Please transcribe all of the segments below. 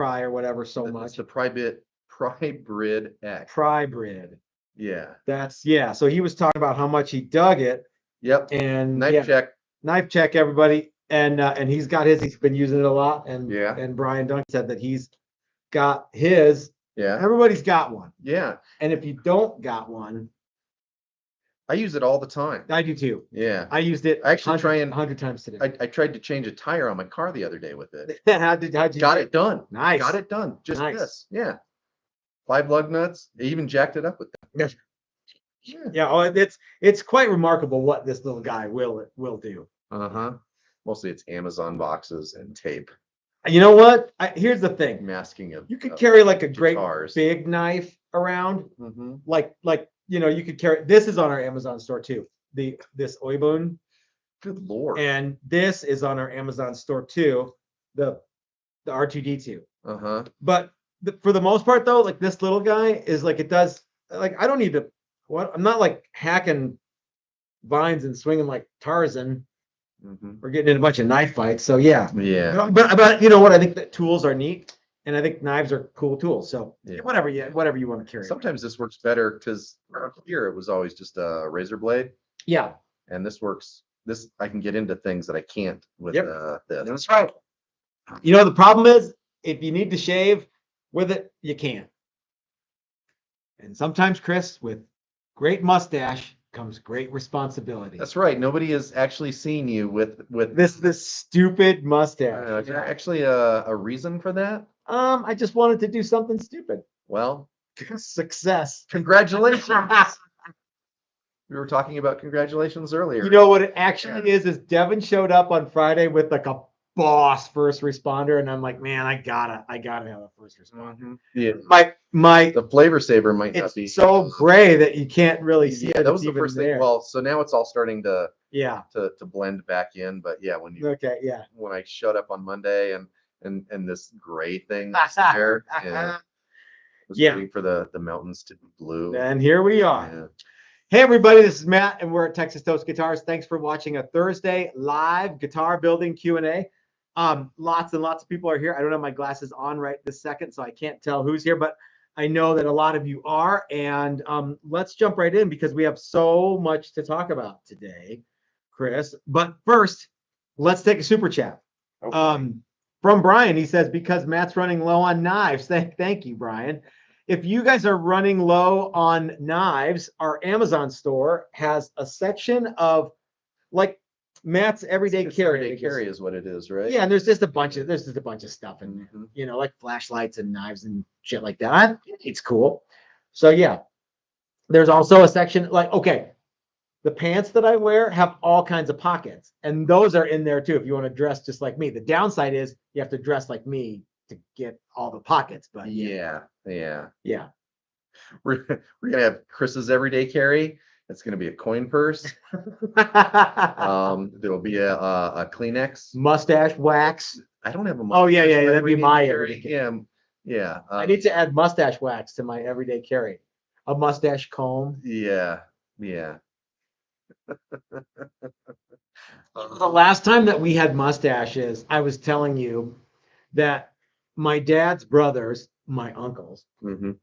pry or whatever so It's much. the Prybrid X. Prybrid. Yeah. That's So he was talking about how much he dug it. Yep. And Knife check. Knife check, everybody. And he's got his. He's been using it a lot. And Yeah. And Brian Duncan said that he's got his. Yeah. Everybody's got one. Yeah. And if you don't got one, I use it all the time. I do too. Yeah. I used it. I actually 100 times today. I tried to change a tire on my car the other day with it. how'd you Got it done. Nice. Got it done. Just Nice. this. Yeah. 5 lug nuts. I even jacked it up with that. Yeah. Oh, it's quite remarkable what this little guy will do. Uh-huh. Mostly it's Amazon boxes and tape. You know what? Here's the thing. Masking of You could carry like a great guitars. big knife around. Mm-hmm. Like you could carry. This is on our Amazon store too. This Oibun. Good Lord. And this is on our Amazon store too. The R2D2. Uh-huh. But for the most part though, like this little guy is like, it does, like, I don't need to, I'm not like hacking vines and swinging like Tarzan. Mm-hmm. We're getting in a bunch of knife fights. So yeah. Yeah. But you know what? I think that tools are neat, and I think knives are cool tools. So Yeah. whatever you want to carry. Sometimes this works better because here it was always just a razor blade. Yeah. And this works. This I can get into things that I can't with Yep. this. That's right. You know, the problem is if you need to shave with it, you can't. And sometimes, Chris, with great mustache comes great responsibility. That's right. Nobody has actually seen you with this stupid mustache. Is there actually a reason for that? I just wanted to do something stupid. Well, Success. congratulations. We were talking about congratulations earlier. You know what it actually is Devin showed up on Friday with like a boss first responder, and I'm like, man, I gotta have a first responder. Yeah. My The flavor saver might not it's be so gray that you can't really see Yeah, it. that was the first thing. There. Well, so now it's all starting to Yeah. to blend back in. But yeah, when I showed up on Monday and this gray thing was there, yeah, was waiting for the mountains to be blue. And here we are. Yeah. Hey everybody, this is Matt, and we're at Texas Toast Guitars. Thanks for watching a Thursday live guitar building Q&A. Lots and lots of people are here. I don't have my glasses on right this second, so I can't tell who's here, but I know that a lot of you are. And let's jump right in because we have so much to talk about today, Chris. But first, let's take a super chat. Okay. From Brian, he says, because Matt's running low on knives. Thank you, Brian. If you guys are running low on knives, our Amazon store has a section of like Matt's everyday carry. Everyday carry is what it is, right? Yeah, and there's just a bunch of stuff in there, you know, like flashlights and knives and shit like that. It's cool. So yeah, there's also a section like, okay, the pants that I wear have all kinds of pockets, and those are in there too. If you want to dress just like me, the downside is you have to dress like me to get all the pockets. But yeah. We're gonna have Chris's everyday carry. It's gonna be a coin purse. There'll be a Kleenex, mustache wax. I don't have a mustache. Oh yeah, that'd be my everyday carry. Yeah. I need to add mustache wax to my everyday carry. A mustache comb. Yeah. The last time that we had mustaches, I was telling you that my dad's brothers, my uncles,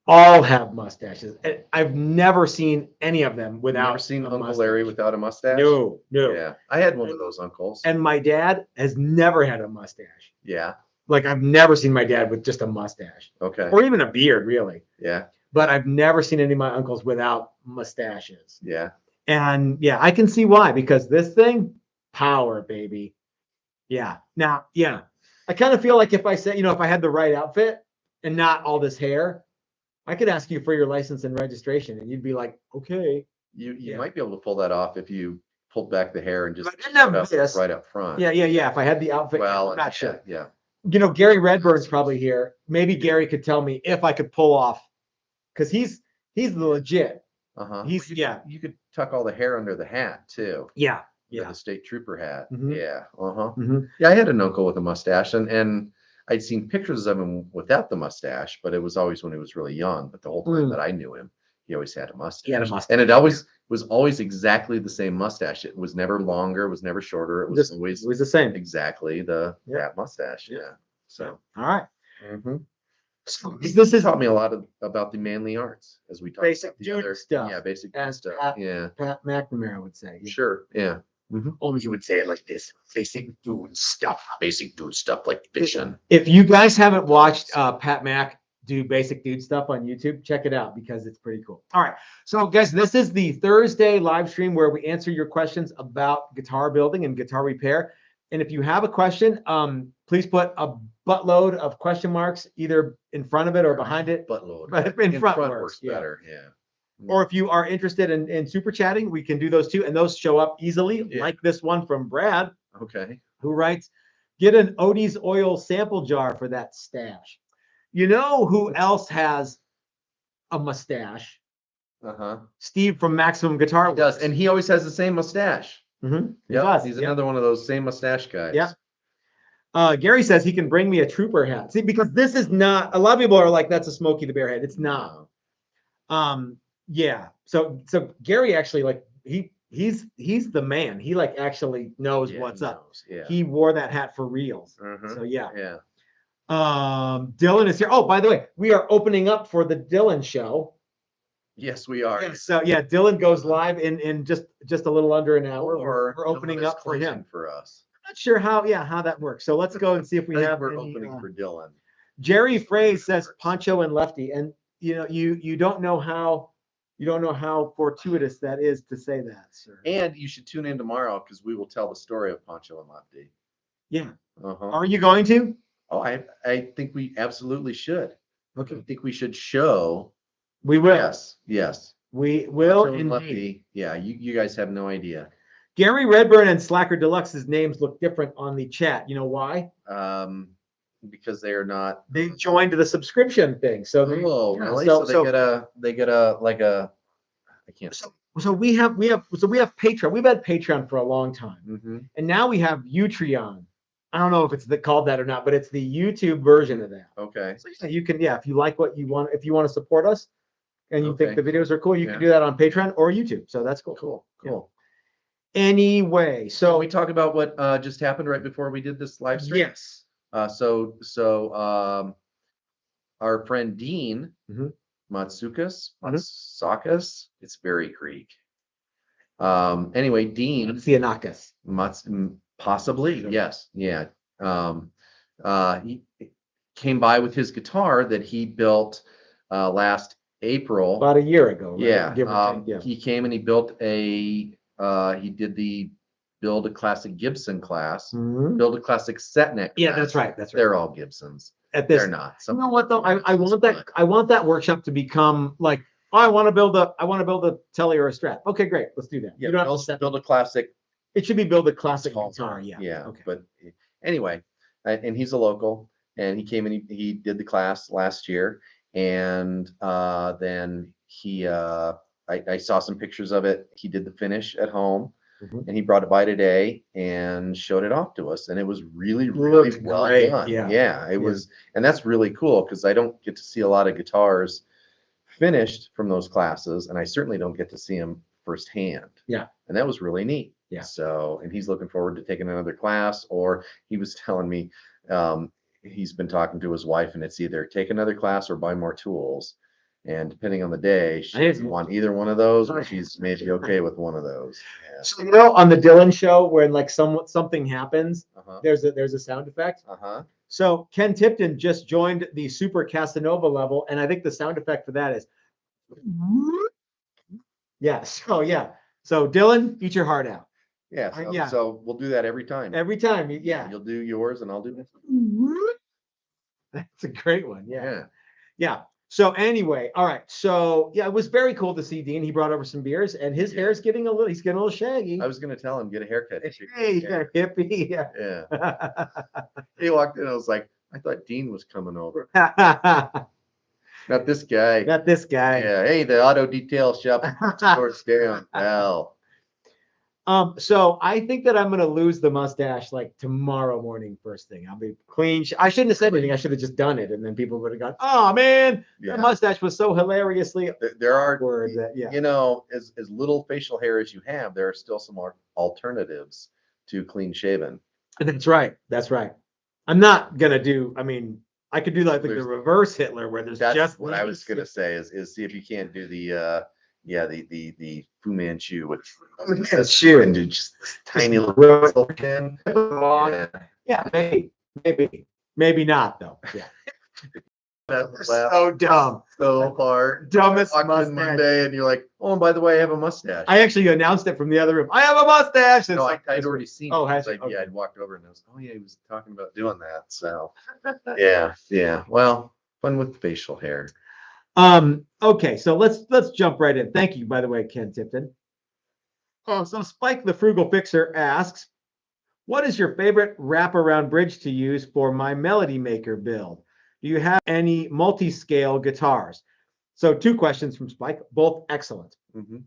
all have mustaches. I've never seen any of them without. Never seen Uncle Larry without a mustache? No. Yeah, I had one of those uncles. And my dad has never had a mustache. Yeah. Like I've never seen my dad with just a mustache. Okay. Or even a beard, really. Yeah. But I've never seen any of my uncles without mustaches. Yeah. And yeah, I can see why, because this thing, power, baby. Yeah. Now, yeah. I kind of feel like if I said, if I had the right outfit and not all this hair, I could ask you for your license and registration, and you'd be like, okay. You might be able to pull that off if you pulled back the hair and just put up right up front. Yeah. If I had the outfit, well, I'm not sure. Yeah. Gary Redburn's probably here. Maybe Gary could tell me if I could pull off, because he's the legit. You could tuck all the hair under the hat too. Yeah. The state trooper hat. Mm-hmm. Yeah. Yeah, I had an uncle with a mustache, and I'd seen pictures of him without the mustache, but it was always when he was really young. But the whole time that I knew him, he always had a mustache. And it was always exactly the same mustache. It was never longer, it was never shorter. It was always the same. Exactly that mustache. Yeah. So all right. Mhm. So This this is taught me a lot about the manly arts as we talked basic about the dude other stuff, Yeah, basic dude as stuff. Pat, Yeah, Pat McNamara would say. Yeah. sure. Yeah. Only he would say it like this: basic dude stuff. Basic dude stuff like fishing. If you guys haven't watched Pat Mac do basic dude stuff on YouTube, check it out because it's pretty cool. All right. So, guys, this is the Thursday live stream where we answer your questions about guitar building and guitar repair. And if you have a question, please put a buttload of question marks either in front of it or behind it. Buttload. But in front works, yeah. better. Yeah. Or if you are interested in super chatting, we can do those too. And those show up easily, Yeah. like this one from Brad, Okay. who writes, get an Odie's oil sample jar for that stash. You know who else has a mustache? Uh-huh. Steve from Maximum Guitar He does, Works. and he always has the same mustache. Mhm. He Yep, does. he's Yep. another one of those same mustache guys. Yep. Gary says he can bring me a trooper hat. See, because this is not, a lot of people are like, that's a Smokey the Bear head. It's not. No. Yeah. So Gary actually, like, he's the man. He like actually knows Yeah, what's he up. knows. Yeah. He wore that hat for reals. Mhm. So yeah. Yeah. Dylan is here. Oh, by the way, we are opening up for the Dylan show. Yes, we are. Yeah, so yeah, Dylan goes live in just a little under an hour. Or We're opening Dylan is up for him. closing for us. I'm not sure how that works. So let's go and see if we I think have we're any, opening for Dylan. Jerry Fraze says Poncho and Lefty, and you don't know how fortuitous that is to say that, sir. And you should tune in tomorrow because we will tell the story of Poncho and Lefty. Yeah. Uh-huh. Are you going to? Oh, I think we absolutely should. Okay. I think we should show. We will. Yes. We will Poncho and indeed. Lefty. Yeah, you guys have no idea. Gary Redburn and Slacker Deluxe's names look different on the chat. You know why? Because they are not. They joined the subscription thing. So Really? So they get a like a. I can't. So we have Patreon. We've had Patreon for a long time, Mm-hmm. and now we have Utreon. I don't know if it's called that or not, but it's the YouTube version of that. Okay. So you can, if you like what you want, if you want to support us, and you think the videos are cool, you can do that on Patreon or YouTube. So that's cool. Cool. Anyway, so Can we talk about what just happened right before we did this live stream? yes. So our friend Dean Matsukas, it's Berry Creek. Anyway, Dean Tsianakas. Possibly, yes, yeah. He came by with his guitar that he built last April. About a year ago, right? Yeah. Give or take, yeah. He came and he built he did the Build a Classic Gibson class, Build a Classic Setneck. Yeah, that's right. They're all Gibsons. At this, they're not. You know what though? I want that workshop to become like, oh, I want to build a Telly or a Strat. Okay, great, let's do that. Yeah, you don't have to build a classic. It should be build a classic guitar. Yeah. Yeah. Okay. But anyway, and he's a local, and he came and he did the class last year, and then I saw some pictures of it. He did the finish at home, and he brought it by today and showed it off to us, and it was really well done. Yeah, it was, and that's really cool because I don't get to see a lot of guitars finished from those classes, and I certainly don't get to see them firsthand. Yeah, and that was really neat. Yeah. So, and he's looking forward to taking another class, or he was telling me he's been talking to his wife, and it's either take another class or buy more tools. And depending on the day, she doesn't want either one of those, or she's maybe okay with one of those. Yeah. So on the Dylan show, when like something happens, there's a sound effect. So Ken Tipton just joined the Super Casanova level, and I think the sound effect for that is, yes. Oh yeah. So Dylan, eat your heart out. Yeah. So we'll do that every time. Every time. Yeah. You'll do yours, and I'll do this. That's a great one. Yeah. So anyway, all right. So yeah, it was very cool to see Dean. He brought over some beers, and his hair's getting he's getting a little shaggy. I was gonna tell him, get a haircut. Hey, you got a hippie. Yeah. He walked in, I was like, I thought Dean was coming over. Not this guy. Not this guy. Yeah. Hey, the auto detail shop towards down. Wow. So I think that I'm gonna lose the mustache like tomorrow morning, first thing. I'll be clean. I shouldn't have said anything. I should have just done it, and then people would have gone, "Oh man, the mustache was so hilariously." There are words that as little facial hair as you have, there are still some more alternatives to clean shaven. That's right. I'm not gonna do. I mean, I could do like the reverse Hitler where there's That's just what I was gonna say is see if you can't do the the Fu Manchu with shoe and do just this tiny little pin. Yeah. Yeah, maybe not though. Yeah. That's So dumb. so hard. Dumbest Walked in mustache. one day and you're like, oh, and by the way, I have a mustache. I actually announced it from the other room. I have a mustache. No, I'd already seen Oh, it. has Like, it? Okay. yeah, I'd walked over and I was, oh yeah, he was talking about doing that. So yeah. Well, fun with facial hair. Okay, so let's jump right in. Thank you, by the way, Ken Tipton. Oh, so Spike the Frugal Fixer asks, what is your favorite wraparound bridge to use for my Melody Maker build? Do you have any multi-scale guitars? So 2 questions from Spike, both excellent. Mm-hmm.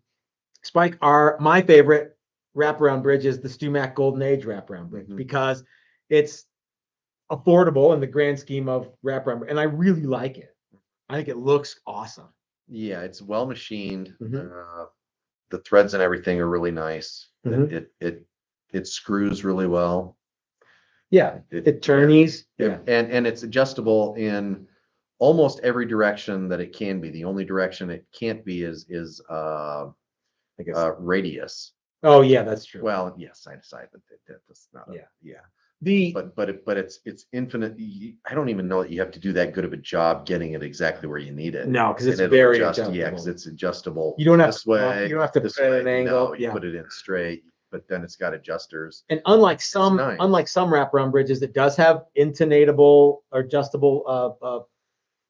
Spike, my favorite wraparound bridge is the StewMac Golden Age wraparound bridge because it's affordable in the grand scheme of wraparound, and I really like it. I think it looks awesome. Yeah, it's well machined. The threads and everything are really nice. It screws really well. Yeah, it turnies. Yeah. And it's adjustable in almost every direction that it can be. The only direction it can't be is I guess. Radius. Oh yeah, that's true. Well, yes, side to side, but that's not. Yeah. But it's infinite. I don't even know that you have to do that good of a job getting it exactly where you need it. No, because it's it'll very adjust. adjustable. Yeah, because it's adjustable. You don't have this way. You don't have to this put it at an way. angle. No, you put it in straight, but then it's got adjusters. And unlike some nice. wraparound bridges, it does have intonatable or adjustable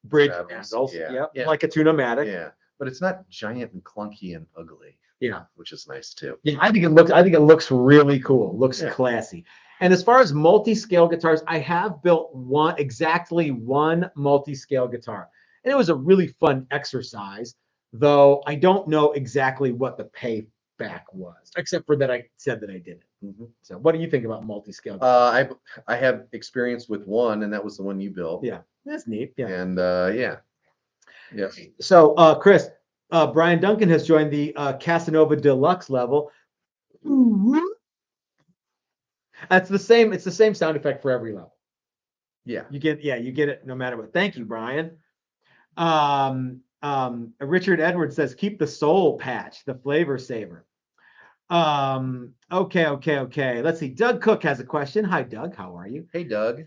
bridge handles. Yeah. Like a Tune-o-matic. Yeah, but it's not giant and clunky and ugly. Yeah, which is nice too. Yeah, I think it looks really cool. Looks classy. And as far as multi-scale guitars, I have built exactly one multi-scale guitar. And it was a really fun exercise, though I don't know exactly what the payback was, except for that I said that I did it. So what do you think about multi-scale guitars? I have experience with one, and that was the one you built. Yeah, that's neat. Yeah. And yeah. So Chris, Brian Duncan has joined the Casanova Deluxe level. It's the same sound effect for every level. Yeah. You get it no matter what. Thank you, Brian. Richard Edwards says, keep the soul patch, the flavor saver. Okay. Let's see. Doug Cook has a question. Hi, Doug. How are you? Hey, Doug.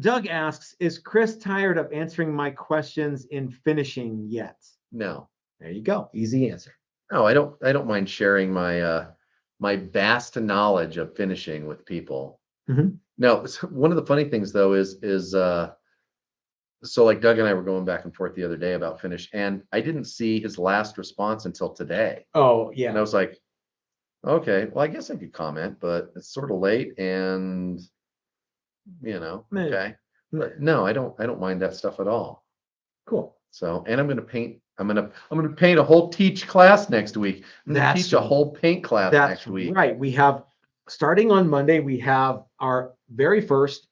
Doug asks, is Chris tired of answering my questions in finishing yet? No. There you go. Easy answer. No, I don't mind sharing my my vast knowledge of finishing with people. No, one of the funny things though is so like Doug and I were going back and forth the other day about finish, and I didn't see his last response until today. Oh yeah. And I was like, okay, well I guess I could comment, but it's sort of late, and okay. But no, I don't mind that stuff at all. Cool. So, and I'm gonna paint a whole teach class next week. I'm gonna teach a whole paint class next week. Right. We have, starting on Monday, we have our very first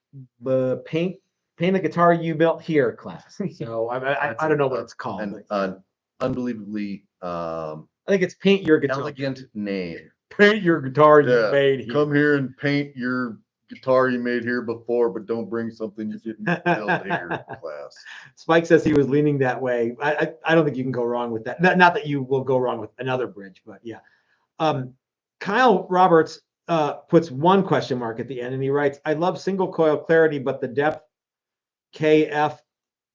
paint a guitar you built here class. So I don't know what it's called. An unbelievably I think it's paint your guitar. elegant name. Paint your guitar you made here. Come here and paint your guitar you made here before, but don't bring something you didn't build here in class. Spike says he was leaning that way. I don't think you can go wrong with that. Not that you will go wrong with another bridge, but yeah. Kyle Roberts puts one question mark at the end, and he writes, I love single coil clarity, but the depth KF,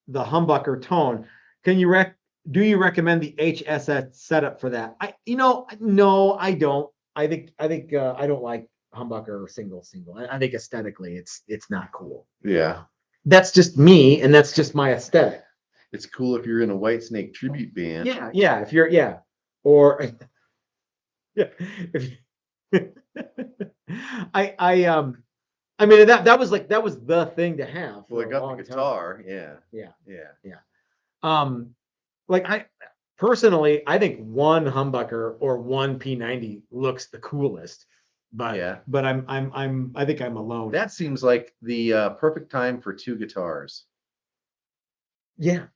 the humbucker tone. Do you recommend the HSS setup for that? No, I don't. I think I don't like humbucker or single. I think aesthetically it's not cool. Yeah. That's just me, and that's just my aesthetic. It's cool if you're in a Whitesnake tribute band. Yeah. If you're or I mean that was the thing to have. Well, I got the guitar. Yeah. Like I personally, I think one humbucker or one P90 looks the coolest. But I think I'm alone. That seems like the perfect time for two guitars. Yeah.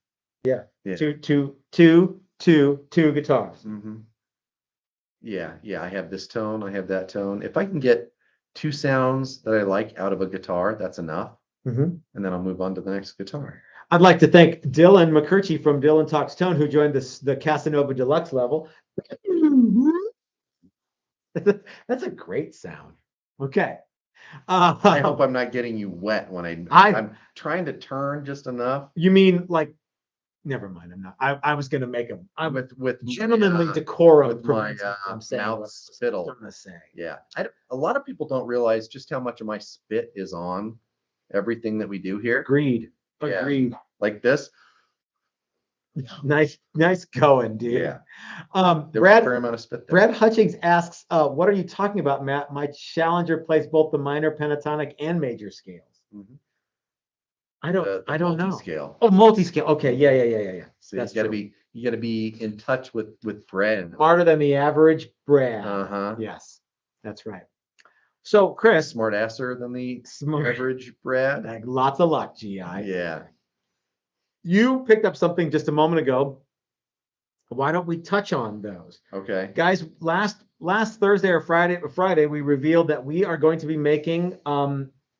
Two guitars. Yeah. I have this tone. I have that tone. If I can get two sounds that I like out of a guitar, that's enough. Mm-hmm. and then I'll move on to the next guitar. I'd like to thank Dylan McCurchie from Dylan Talks Tone, who joined the Casanova Deluxe level. That's a great sound. Okay. I hope I'm not getting you wet when I'm trying to turn just enough. You mean like, never mind. I'm not. I was going to make with gentlemanly decorum. With my mouth spittle. I'm gonna say. Yeah, a lot of people don't realize just how much of my spit is on everything that we do here. Agreed. Yeah. Agreed. Like this. Nice going, dude. Yeah. There was a fair amount of spit there. Brad Hutchings asks, what are you talking about, Matt? My Challenger plays both the minor pentatonic and major scales. Mm-hmm. I don't know. Scale. Oh, multi-scale. Okay. Yeah. So you gotta be in touch with Brad. Smarter than the average Brad. Uh-huh. Yes, that's right. So Chris, smartasser than the average Brad. Like, lots of luck, GI. Yeah. You picked up something just a moment ago. Why don't we touch on those? Okay. Guys, last Thursday or Friday, we revealed that we are going to be making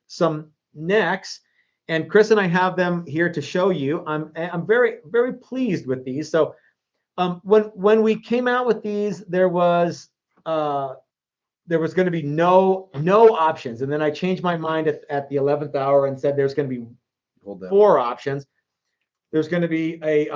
some necks, and Chris and I have them here to show you. I'm very, very pleased with these. So when we came out with these, there was going to be no options, and then I changed my mind at the 11th hour and said there's going to be 4 options. There's going to be a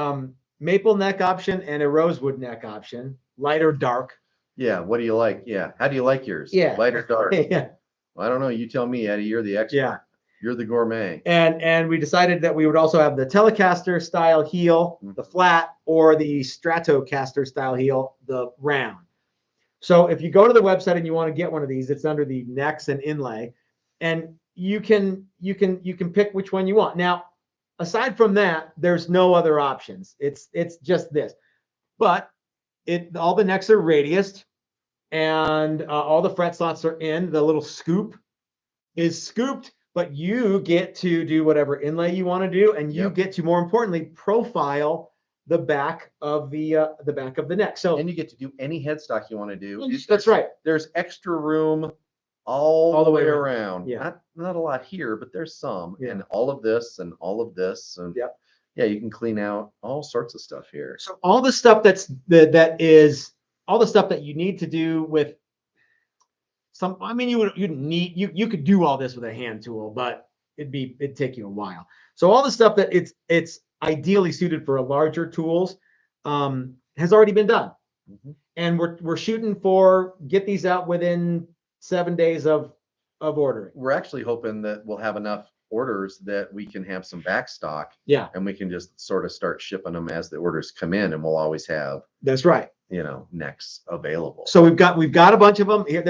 maple neck option and a rosewood neck option, light or dark. Yeah. What do you like? Yeah. How do you like yours? Yeah. Light or dark? Yeah. Well, I don't know. You tell me, Eddie. You're the expert. Yeah. You're the gourmet. And we decided that we would also have the Telecaster style heel, the flat, or the Stratocaster style heel, the round. So if you go to the website and you want to get one of these, it's under the necks and inlay, and you can pick which one you want. Now, aside from that, there's no other options. It's just this, but all the necks are radiused, and all the fret slots are in. The little scoop is scooped, but you get to do whatever inlay you want to do, and you get to, more importantly, profile the back of the back of the neck. So, and you get to do any headstock you want to do. That's right. There's extra room all the way around. Yeah. Not a lot here, but there's some. Yeah. And all of this and all of this. And yeah, you can clean out all sorts of stuff here. So all the stuff that is all the stuff that you need to do with some, I mean, you could do all this with a hand tool, but it'd take you a while. So all the stuff that it's ideally suited for a larger tools has already been done. Mm-hmm. And we're shooting for get these out within 7 days of ordering. We're actually hoping that we'll have enough orders that we can have some back stock. Yeah. And we can just sort of start shipping them as the orders come in, and we'll always have. That's right. Necks available. So we've got a bunch of them here.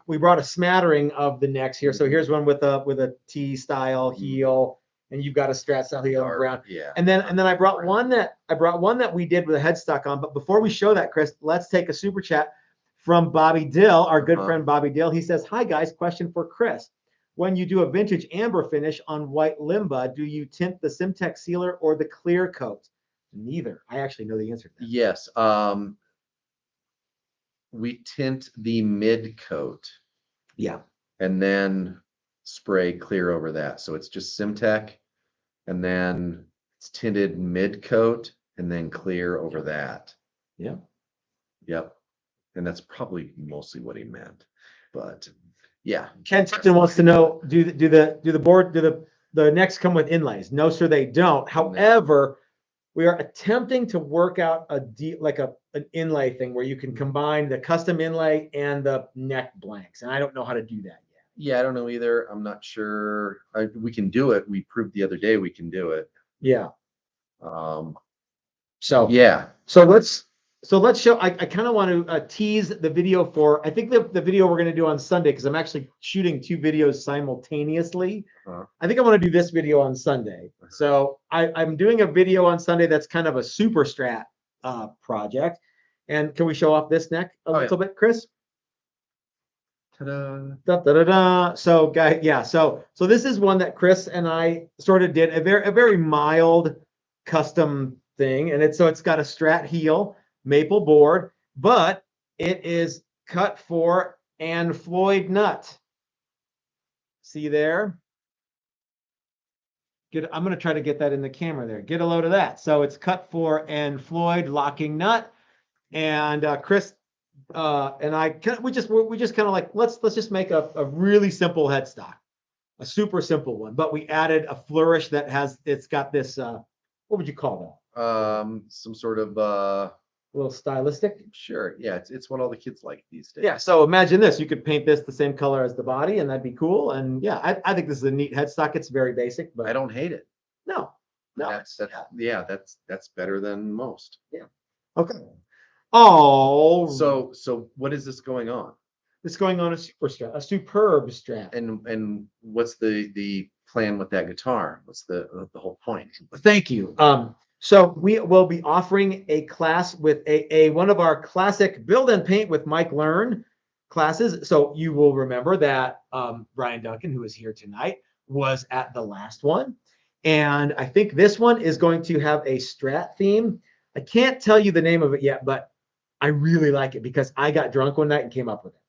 We brought a smattering of the necks here. So here's one with a T style heel, and you've got a Strat style heel around. Yeah. And then I brought one that we did with a headstock on. But before we show that, Chris, let's take a super chat from Bobby Dill, our good friend Bobby Dill. He says, "Hi guys, question for Chris. When you do a vintage amber finish on white limba, do you tint the Simtex sealer or the clear coat?" Neither. I actually know the answer to that. Yes. We tint the mid coat. Yeah. And then spray clear over that. So it's just Simtex, and then it's tinted mid coat and then clear over that. Yeah. Yep. And that's probably mostly what he meant. But yeah. Ken Tipton wants to know, do the necks come with inlays? No, sir, they don't. However, we are attempting to work out an inlay thing where you can combine the custom inlay and the neck blanks. And I don't know how to do that yet. Yeah, I don't know either. I'm not sure. We can do it. We proved the other day we can do it. Yeah. So yeah. So let's show. I kind of want to tease the video for. I think the video we're going to do on Sunday, because I'm actually shooting 2 videos simultaneously. I think I want to do this video on Sunday. So I'm doing a video on Sunday that's kind of a super strat project. And can we show off this neck a little bit, Chris? Ta-da. Da, da, da, da. So guys, yeah. So this is one that Chris and I sort of did a very mild custom thing, and it's got a Strat heel, maple board, but it is cut for Ann Floyd nut. See there? I'm going to try to get that in the camera there. Get a load of that. So it's cut for and Floyd locking nut, and Chris and I we just kind of like let's just make a really simple headstock, a super simple one. But we added a flourish that it's got this what would you call that? Some sort of a little stylistic. Sure. Yeah, it's what all the kids like these days. Yeah. So imagine this: you could paint this the same color as the body, and that'd be cool. And yeah, I think this is a neat headstock. It's very basic, but I don't hate it. No. That's better than most. Yeah. Okay. Oh. So what is this going on? It's going on a superb strap. And what's the plan with that guitar? What's the whole point? Thank you. So we will be offering a class with a one of our classic build and paint with Mike Learn classes. So you will remember that Brian Duncan, who is here tonight, was at the last one. And I think this one is going to have a Strat theme. I can't tell you the name of it yet, but I really like it because I got drunk one night and came up with it.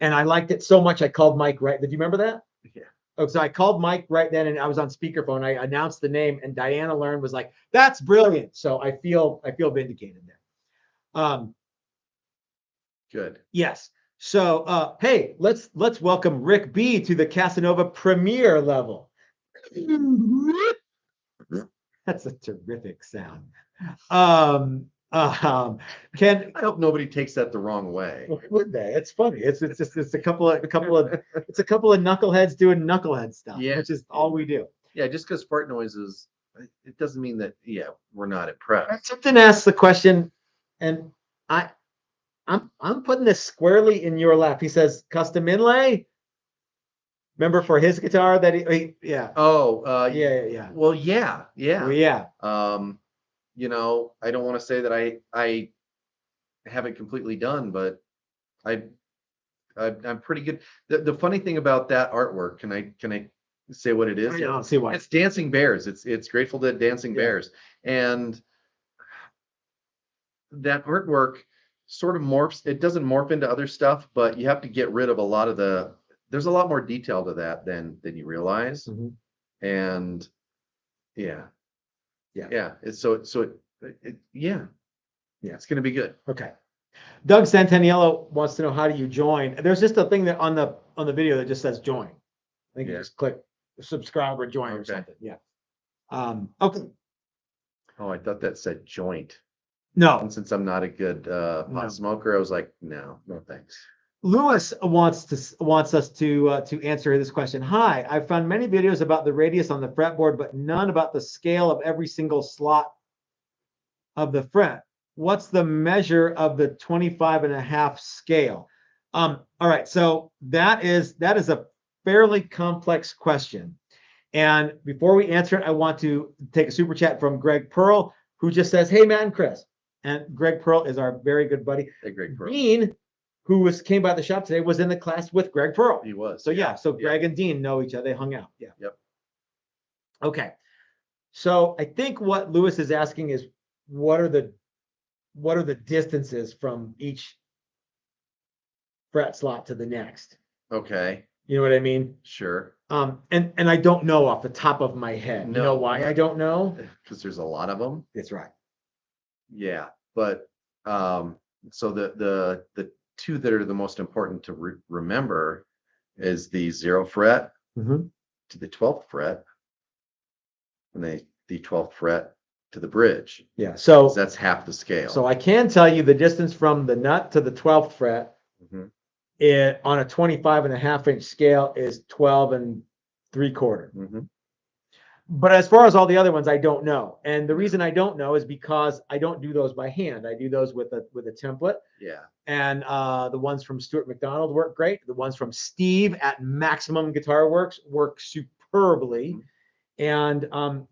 And I liked it so much, I called Mike right. Did you remember that? Yeah. Oh, so I called Mike right then, and I was on speakerphone. I announced the name, and Diana Learn was like, "That's brilliant." So I feel vindicated there. Good. Yes. So hey, let's welcome Rick B to the Casanova Premier level. That's a terrific sound. I hope nobody takes that the wrong way. Would they? It's funny. It's a couple of knuckleheads doing knucklehead stuff. Yeah, which is all we do. Yeah, just because fart noises, it doesn't mean that we're not impressed. Something asks the question, and I'm putting this squarely in your lap. He says custom inlay. Remember for his guitar that he yeah. Oh, yeah. Well, yeah. Well, yeah. I don't want to say that I haven't completely done, but I'm pretty good. The funny thing about that artwork, can I say what it is? I don't see why. It's Dancing Bears. It's Grateful Dead Dancing Bears, and that artwork sort of morphs. It doesn't morph into other stuff, but you have to get rid of a lot of the. There's a lot more detail to that than you realize, and yeah. It's it's going to be good. Okay. Doug Santaniello wants to know, how do you join? There's just a thing that on the video that just says join. I think you just click subscribe or join or something. Yeah. Okay. Oh, I thought that said joint. No. And since I'm not a good pot smoker, I was like, no thanks. Lewis wants us to answer this question. Hi, I've found many videos about the radius on the fretboard, but none about the scale of every single slot of the fret. What's the measure of the 25.5 scale? All right, so that is a fairly complex question. And before we answer it, I want to take a super chat from Greg Pearl, who just says, "Hey, Matt and Chris." And Greg Pearl is our very good buddy. Hey, Greg Pearl. Dean, who came by the shop today, was in the class with Greg Pearl. He was. So Greg and Dean know each other. They hung out. Yeah. Yep. Okay. So I think what Lewis is asking is, what are the distances from each fret slot to the next? Okay. You know what I mean? Sure. And I don't know off the top of my head. No. You know why I don't know? Because there's a lot of them. That's right. Yeah, but so the two that are the most important to remember is the 0th fret to the 12th fret, and the 12th fret to the bridge. Yeah, so that's half the scale. So I can tell you the distance from the nut to the 12th fret on a 25.5-inch scale is 12 3/4. But as far as all the other ones, I don't know. And the reason I don't know is because I don't do those by hand. I do those with a template. Yeah. And the ones from Stuart McDonald work great. The ones from Steve at Maximum Guitar Works work superbly. And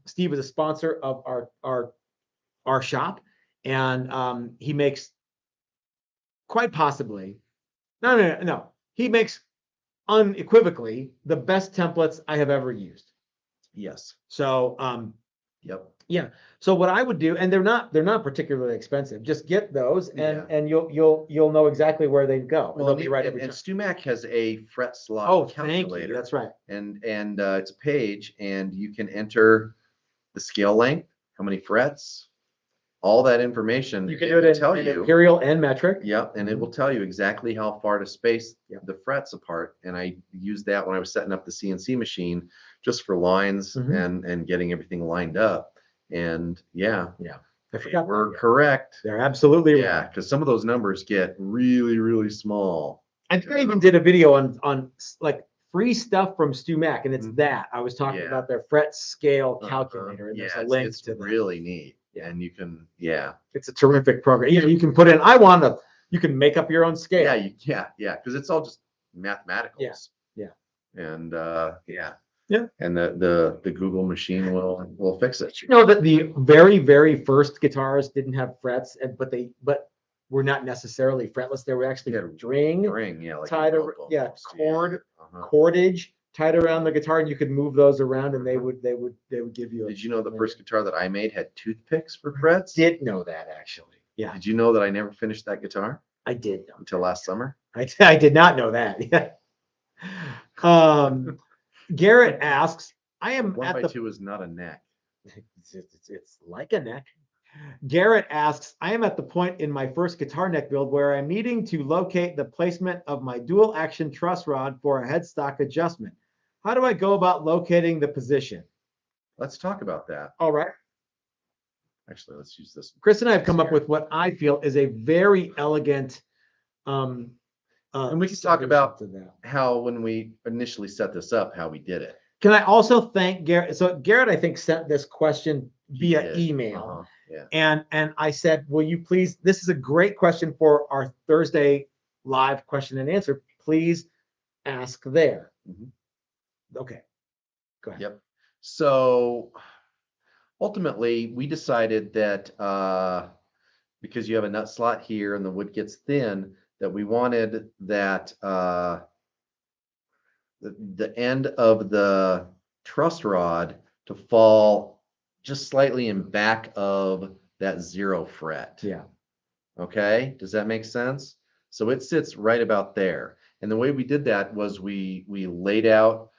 Steve is a sponsor of our shop, and he makes quite possibly no. He makes unequivocally the best templates I have ever used. Yes. So yep. Yeah. So what I would do, and they're not particularly expensive. Just get those, and you'll know exactly where they go. Well, They'll be right and every time. StuMac has a fret slot Oh, thank you. calculator, That's right. and it's a page, and you can enter the scale length, how many frets, all that information. You can It do it will in, tell in you. imperial and metric. Yep, and it will tell you exactly how far to space Yep. the frets apart. And I used that when I was setting up the CNC machine, just for lines and getting everything lined up. And yeah, I forgot we're that. correct. They're absolutely Yeah, right. because some of those numbers get really, really small. I think I even did a video on like free stuff from StuMac, and it's that I was talking Yeah. about their fret scale calculator, and Yeah, there's a link it's to that. really neat. Yeah. And you can, It's a terrific program. You can put in, you can make up your own scale. yeah, because it's all just mathematical. Yeah. And Yeah. and the Google machine will fix it. You know that the very, very first guitars didn't have frets, but were not necessarily fretless. They were actually string like tied a over, rope almost. cordage tied around the guitar, and you could move those around, and they would give you. Did you know the first guitar that I made had toothpicks for frets? Did know that, actually. Yeah. Did you know that I never finished that guitar I did know until last summer? I did not know that. Yeah. Garrett asks, I am One at by the two is not a neck. it's like a neck. Garrett asks, I am at the point in my first guitar neck build where I'm needing to locate the placement of my dual action truss rod for a headstock adjustment. How do I go about locating the position? Let's talk about that. All right. Actually, let's use this. Chris and I have come up with what I feel is a very elegant and we can talk about how, when we initially set this up, how we did it. Can I also thank Garrett? So Garrett, I think, sent this question via email. And I said, will you please, this is a great question for our Thursday live question and answer. Please ask there. Okay. Go ahead. Yep. So ultimately, we decided that because you have a nut slot here and the wood gets thin, that we wanted that the end of the truss rod to fall just slightly in back of that 0 fret. Yeah. Okay. Does that make sense? So it sits right about there. And the way we did that was we laid out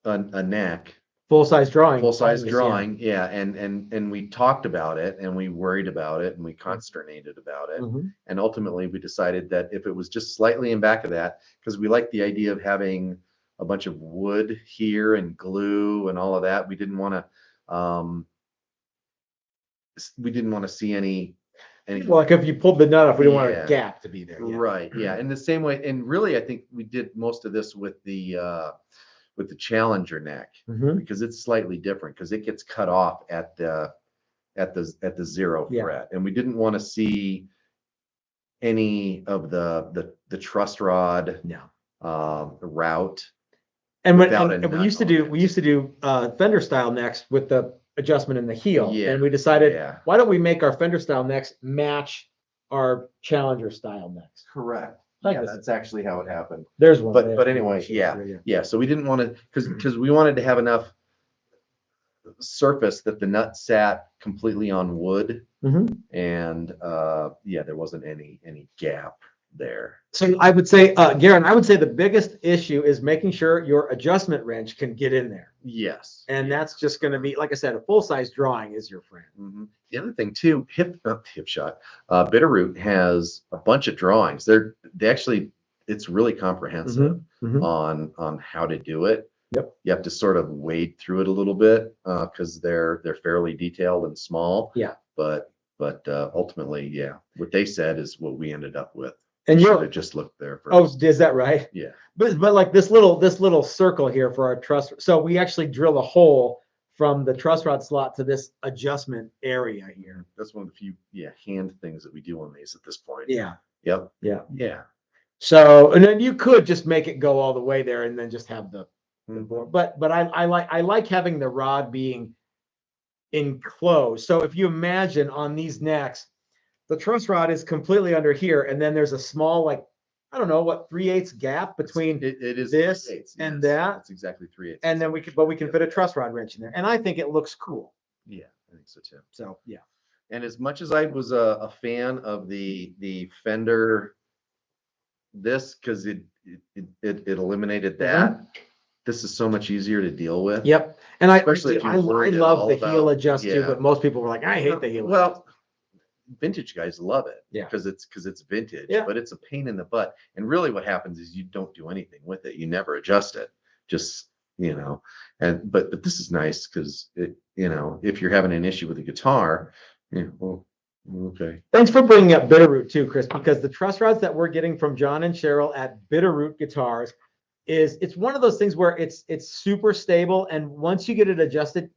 a neck. Full-size drawing. Yeah. And we talked about it, and we worried about it, and we consternated about it. And ultimately we decided that if it was just slightly in back of that, because we like the idea of having a bunch of wood here and glue and all of that, we didn't want to see any well, like if you pulled the nut off, we don't want a gap to be there. Right. Yeah. In the same way, and really I think we did most of this with the Challenger neck, because it's slightly different, because it gets cut off at the 0 fret, and we didn't want to see any of the truss rod route. And we used to do Fender style necks with the adjustment in the heel, and we decided, why don't we make our Fender style necks match our Challenger style necks? Correct. Yeah, that's actually how it happened. There's one. But anyway, yeah. So we didn't want to, because we wanted to have enough surface that the nut sat completely on wood, and there wasn't any gap there. So I would say, Garen, I would say the biggest issue is making sure your adjustment wrench can get in there. Yes. And that's just going to be, like I said, a full-size drawing is your friend. The other thing too, Hipshot, Bitterroot has a bunch of drawings. They actually, it's really comprehensive on how to do it. Yep. You have to sort of wade through it a little bit, because they're fairly detailed and small. Yeah. But ultimately, what they said is what we ended up with. And you just looked there first. Oh, is that right? Yeah. But like this little circle here for our truss. So we actually drill a hole from the truss rod slot to this adjustment area here. That's one of the few hand things that we do on these at this point. Yeah. Yep. Yeah. So, and then you could just make it go all the way there and then just have the board. But I like having the rod being enclosed. So if you imagine on these necks, the truss rod is completely under here, and then there's a small, like, I don't know what, 3/8 gap between it is this 3/8, and that. That's exactly 3/8. And then we can fit a truss rod wrench in there, and I think it looks cool. Yeah. I think so too. So yeah. And as much as I was a fan of the Fender, this because it eliminated that. This is so much easier to deal with. Yep. And Especially if I you're worried at love all the heel about- adjust too, yeah. but most people were like, I hate the heel adjust. Well, vintage guys love it. Yeah. Because it's vintage. Yeah. But it's a pain in the butt. And really what happens is you don't do anything with it. You never adjust it. Just, but this is nice because if you're having an issue with the guitar, well, okay. Thanks for bringing up Bitterroot too, Chris, because the truss rods that we're getting from John and Cheryl at Bitterroot Guitars it's one of those things where it's super stable, and once you get it adjusted,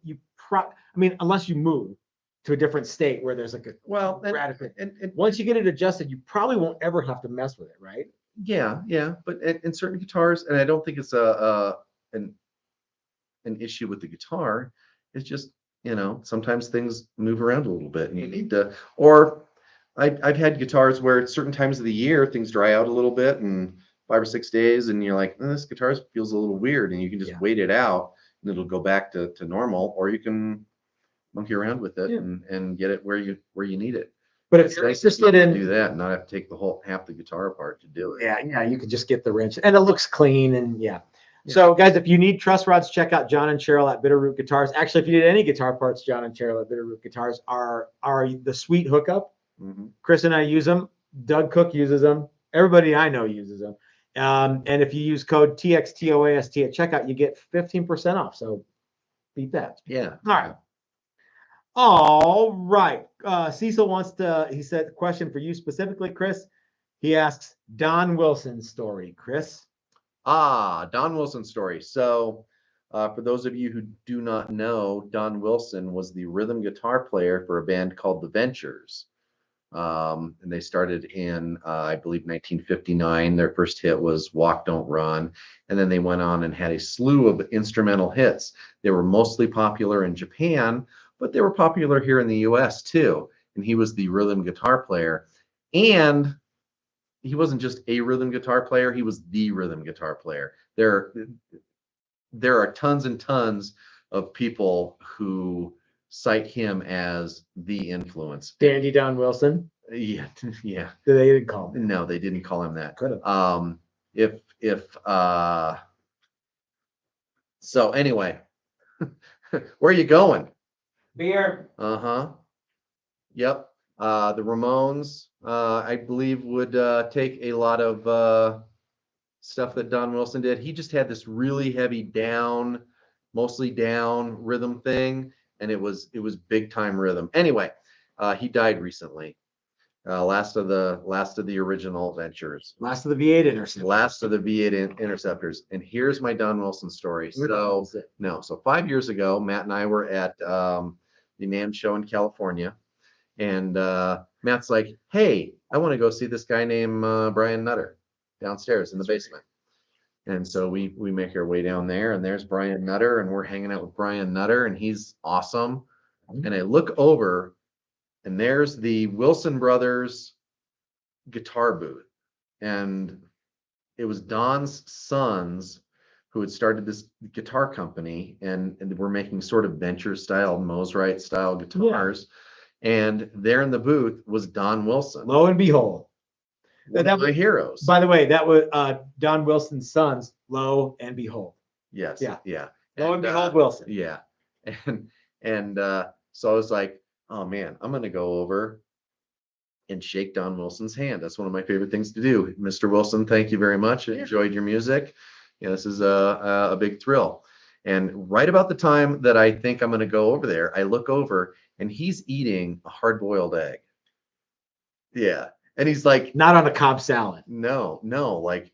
unless you move to a different state where there's like a radical. And once you get it adjusted, you probably won't ever have to mess with it, right? Yeah, but in certain guitars, and I don't think it's an issue with the guitar. It's just sometimes things move around a little bit, and you need to. Or I've had guitars where at certain times of the year things dry out a little bit, and 5 or 6 days, and you're like, this guitar feels a little weird, and you can just wait it out, and it'll go back to normal, or you can monkey around with it and get it where you need it. But it's nice to do that and not have to take half the guitar apart to do it. Yeah, you can just get the wrench, and it looks clean, and So guys, if you need truss rods, check out John and Cheryl at Bitterroot Guitars. Actually, if you need any guitar parts, John and Cheryl at Bitterroot Guitars are the sweet hookup. Mm-hmm. Chris and I use them. Doug Cook uses them. Everybody I know uses them. And if you use code TXTOAST at checkout, you get 15% off. So beat that. Yeah. All right. Cecil he said, question for you specifically, Chris. He asks Don Wilson's story, Chris. Don Wilson's story. So for those of you who do not know, Don Wilson was the rhythm guitar player for a band called The Ventures. And they started in, I believe, 1959. Their first hit was Walk, Don't Run. And then they went on and had a slew of instrumental hits. They were mostly popular in Japan, but they were popular here in the US too. And he was the rhythm guitar player. And he wasn't just a rhythm guitar player, he was the rhythm guitar player. There are tons and tons of people who cite him as the influence. Dandy Don Wilson. Yeah. They didn't call him. No, they didn't call him that. Could have. So anyway, where are you going? Beer. Yep. The Ramones, I believe, would take a lot of stuff that Don Wilson did. He just had this really heavy mostly down rhythm thing. And it was big time rhythm. Anyway, he died recently. Last of the original Ventures. Last of the V8 Interceptors. Last of the V8 Interceptors. And here's my Don Wilson story. So 5 years ago, Matt and I were at the NAMM show in California, and Matt's like, "Hey, I want to go see this guy named Brian Nutter downstairs in the basement." And so we make our way down there, and there's Brian Nutter, and we're hanging out with Brian Nutter, and he's awesome. And I look over, and there's the Wilson Brothers guitar booth. And it was Don's sons who had started this guitar company, and were making sort of venture style, Mosrite style guitars. Yeah. And there in the booth was Don Wilson. Lo and behold. One of my heroes. By the way, that was Don Wilson's sons, Lo and Behold. Yes. Yeah. Lo and Behold Wilson. Yeah. And so I was like, oh man, I'm gonna go over and shake Don Wilson's hand. That's one of my favorite things to do. Mr. Wilson, thank you very much. I enjoyed your music. This is a big thrill. And right about the time that I think I'm gonna go over there, I look over and he's eating a hard-boiled egg. Yeah. And he's like, not on a Cobb salad. No, like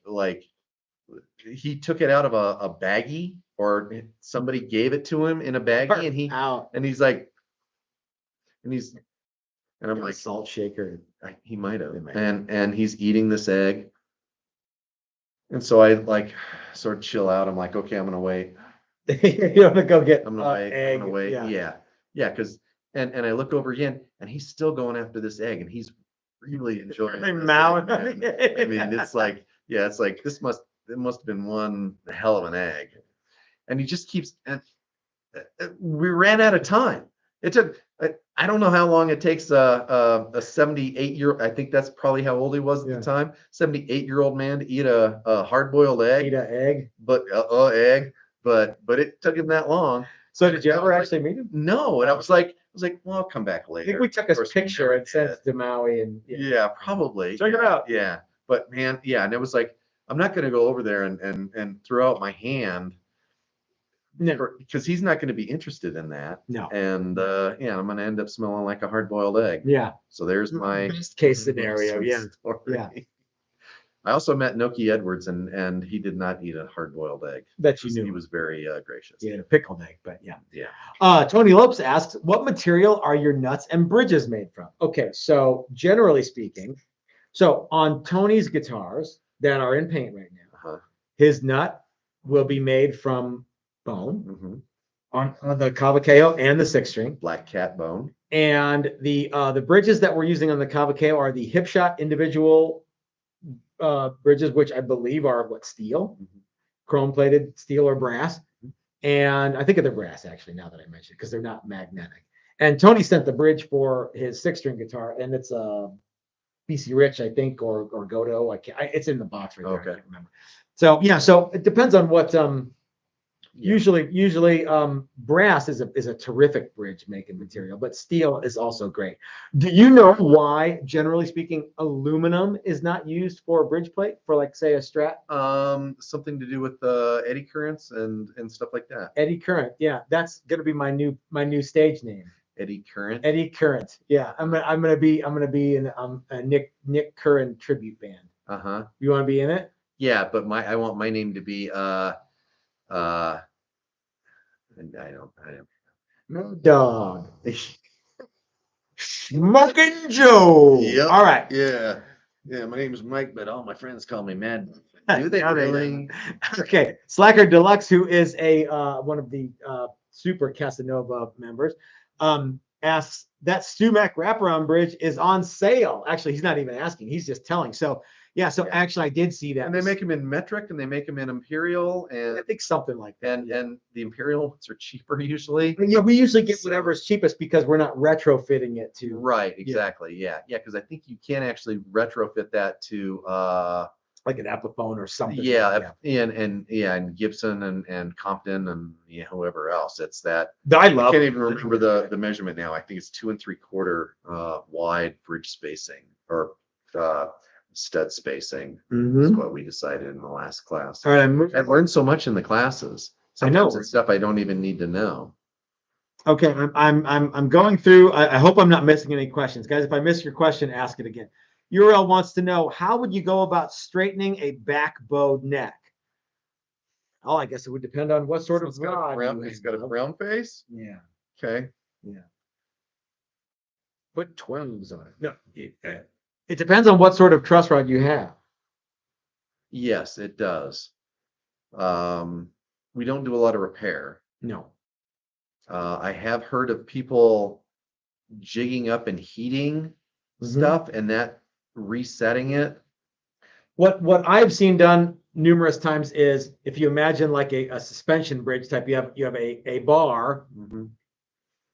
he took it out of a baggie, or somebody gave it to him in a baggie, and he's like, and I'm like, salt shaker. He might have, and he's eating this egg, and so I like sort of chill out. I'm like, okay, I'm gonna wait. You want to go get? I'm gonna wait. Egg. I'm gonna wait. Yeah, because and I look over again, and he's still going after this egg, and he's really enjoying it. I mean, it's like, it must have been one hell of an egg. And he just keeps, and we ran out of time. It took, I don't know how long it takes a 78-year, I think that's probably how old he was at Yeah. the time, 78-year-old man to eat a hard-boiled egg, Eat an egg. but it took him that long. So did you ever actually meet him? No, and I was like, well, I'll come back I later. think we took Of a course, we picture never and sent did. it to Maui, and Yeah, probably. Check it out. Yeah, but man, yeah, and it was like, I'm not going to go over there and throw out my hand never. because he's not going to be interested in that. No. And yeah, I'm going to end up smelling like a hard-boiled egg. Yeah. So there's my Best case scenario. Yeah. story. Yeah. I also met Noki Edwards, and he did not eat a hard-boiled egg. That you knew. He was very gracious. He had a pickled egg, but yeah. Yeah. Tony Lopes asks, what material are your nuts and bridges made from? Okay, so generally speaking, so on Tony's guitars that are in paint right now, his nut will be made from bone on the Cavaqueo and the 6-string. Black cat bone. And the bridges that we're using on the Cavaqueo are the Hipshot individual bridges, which I believe are steel, chrome plated steel or brass. And I think they're brass actually, now that I mentioned it, because they're not magnetic. And Tony sent the bridge for his 6-string guitar, and it's a BC Rich, I think, or Godot. It's in the box right there. Okay. I can't remember. So yeah, so it depends on what Usually, brass is a terrific bridge making material, but steel is also great. Do you know why, generally speaking, aluminum is not used for a bridge plate for, like, say, a Strat? Something to do with eddy currents and stuff like that. Eddy current, yeah, that's gonna be my new stage name. Eddy current. Eddy current, yeah. I'm gonna be in a Nick Curran tribute band. You want to be in it? Yeah, but I want my name to be and I don't. No dog. Smoking Joe. Yep. All right. Yeah. My name is Mike, but all my friends call me Mad. Do they really? Okay. Slacker Deluxe, who is one of the super Casanova members, asks, that Sumac wraparound bridge is on sale. Actually, he's not even asking; he's just telling. So yeah. So actually, I did see that. And they make them in metric, and they make them in imperial, and I think something like that. And the imperial ones are cheaper usually. Yeah, we usually get whatever is cheapest because we're not retrofitting it to. Right. Exactly. Yeah. Because I think you can actually retrofit that to like an Epiphone or something. Yeah, and Gibson and Compton and whoever else. It's that. I love. I can't even remember the measurement now. I think it's 2 3/4 wide bridge spacing or stud spacing. Is what we decided in the last class. All right, I've learned so much in the classes. Sometimes it's stuff I don't even need to know. Okay, I'm going through. I hope I'm not missing any questions, guys. If I miss your question, ask it again. Uriel wants to know, how would you go about straightening a back bowed neck? Oh, I guess it would depend on what sort of rod. It's got a brown face. Yeah. Okay. Yeah. Put 12s on it. No, it depends on what sort of truss rod you have. Yes, it does. We don't do a lot of repair. No. I have heard of people jigging up and heating stuff and that resetting it. What I've seen done numerous times is, if you imagine like a suspension bridge type, you have a bar.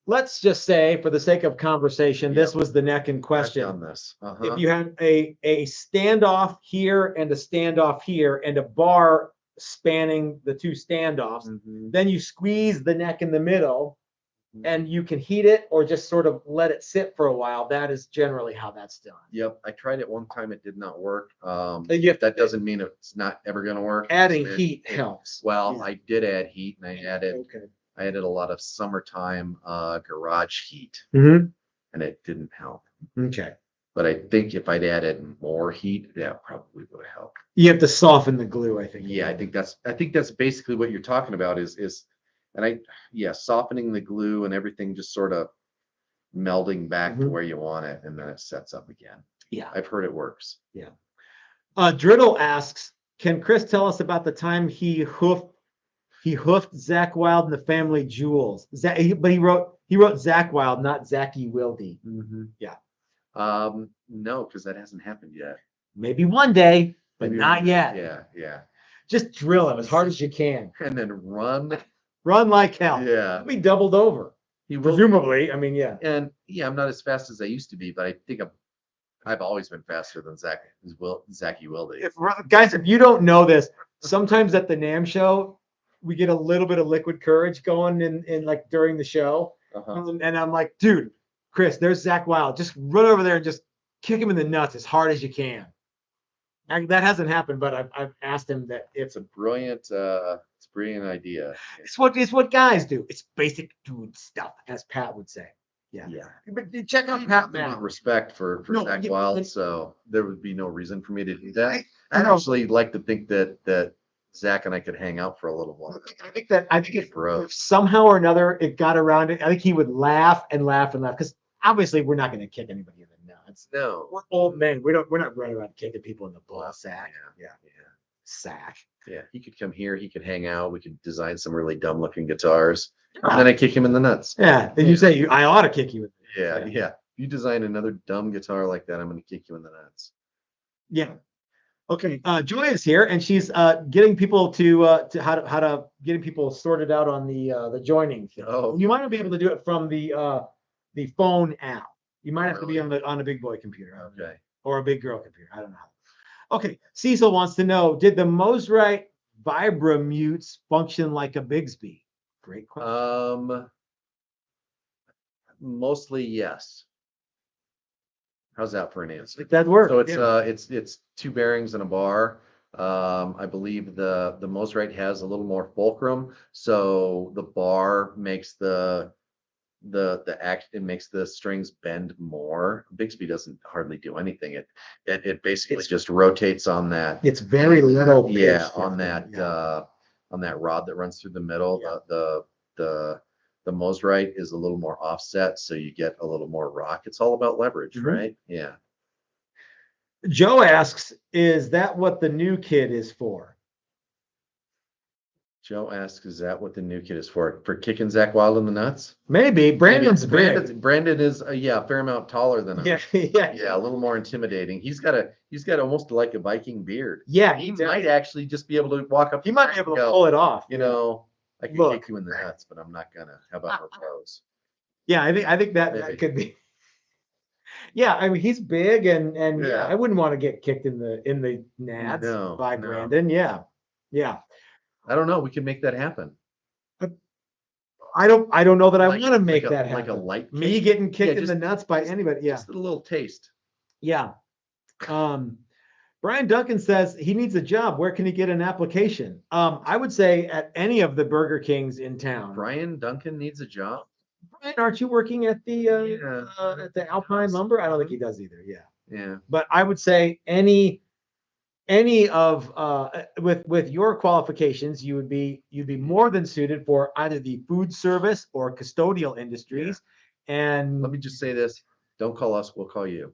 Let's just say, for the sake of conversation, this was the neck in question. I've done this. If you had a standoff here and a standoff here and a bar spanning the two standoffs, then you squeeze the neck in the middle and you can heat it or just sort of let it sit for a while. That is generally how that's done. Yep. I tried it one time. It did not work. That doesn't mean it's not ever going to work. Adding heat helps. Well, I did add heat, and I added a lot of summertime garage heat, and it didn't help. Okay. But I think if I'd added more heat, that probably would have helped. You have to soften the glue, I think. Yeah, I think that's basically what you're talking about softening the glue and everything just sort of melding back to where you want it, and then it sets up again. Yeah. I've heard it works. Yeah. Driddle asks, can Chris tell us about the time he hoofed Zach Wilde and the Family Jewels? But he wrote Zach Wilde, not Zachy Wilde. Yeah. No, because that hasn't happened yet. Maybe one day, but not yet. Yeah. Just drill him as hard as you can. And then run like hell. Yeah. Be doubled over. He will. Presumably, I mean, yeah. And yeah, I'm not as fast as I used to be, but I think I've always been faster than Zachy Wilde. Guys, if you don't know this, sometimes at the NAMM show, we get a little bit of liquid courage going in like during the show. And I'm like, dude, Chris, there's Zach Wild. Just run over there and just kick him in the nuts as hard as you can. And that hasn't happened, but I've asked him that it's a brilliant idea. It's what guys do. It's basic dude stuff, as Pat would say. Yeah. But check out Pat. Want respect for Zach Wild, so there would be no reason for me to do that. I'd actually like to think that Zach and I could hang out for a little while. I think if somehow or another it got around it, I think he would laugh and laugh and laugh, because obviously we're not going to kick anybody in the nuts. No, we're old men. We're not running around kicking people in the ball sack. Yeah. Sack. Yeah, he could come here. He could hang out. We could design some really dumb looking guitars, and then I kick him in the nuts. Yeah, and you say I ought to kick you. Yeah. If you design another dumb guitar like that, I'm going to kick you in the nuts. Yeah. Okay. Joy is here, and she's getting people to how to getting people sorted out on the joining thing. Oh, you might not be able to do it from the phone app. You might have to be on a big boy computer. Okay. Or a big girl computer. I don't know. Okay. Cecil wants to know: did the Mosrite Vibramutes function like a Bigsby? Great question. Mostly yes. How's that for an answer? That works. So it's two bearings and a bar. I believe the Mosrite has a little more fulcrum, so the bar makes it makes the strings bend more. Bigsby doesn't hardly do anything. It basically just rotates on that. It's very little. On that rod that runs through the middle. Yeah. The Mosrite is a little more offset, so you get a little more rock. It's all about leverage, right? Yeah. Joe asks, is that what the new kid is for? Joe asks, is that what the new kid is for? For kicking Zach Wild in the nuts? Maybe. Brandon is a fair amount taller than us. Yeah, a little more intimidating. He's got almost like a Viking beard. Yeah, he might actually just be able to walk up. He might be able to pull it off. I can kick you in the nuts, but I'm not gonna. How about our pros? Yeah, I think that could be. Yeah, I mean he's big and I wouldn't want to get kicked in the nads by Brandon. Yeah. I don't know. We can make that happen. I don't know that I want to make that happen. Like a light kick. Me getting kicked in the nuts by anybody. Yeah. Just a little taste. Yeah. Brian Duncan says he needs a job. Where can he get an application? I would say at any of the Burger Kings in town. Brian Duncan needs a job. Brian, aren't you working at the Alpine Lumber? I don't think he does either. Yeah. But I would say any of with your qualifications, you'd be more than suited for either the food service or custodial industries. Yeah. And let me just say this: don't call us, we'll call you.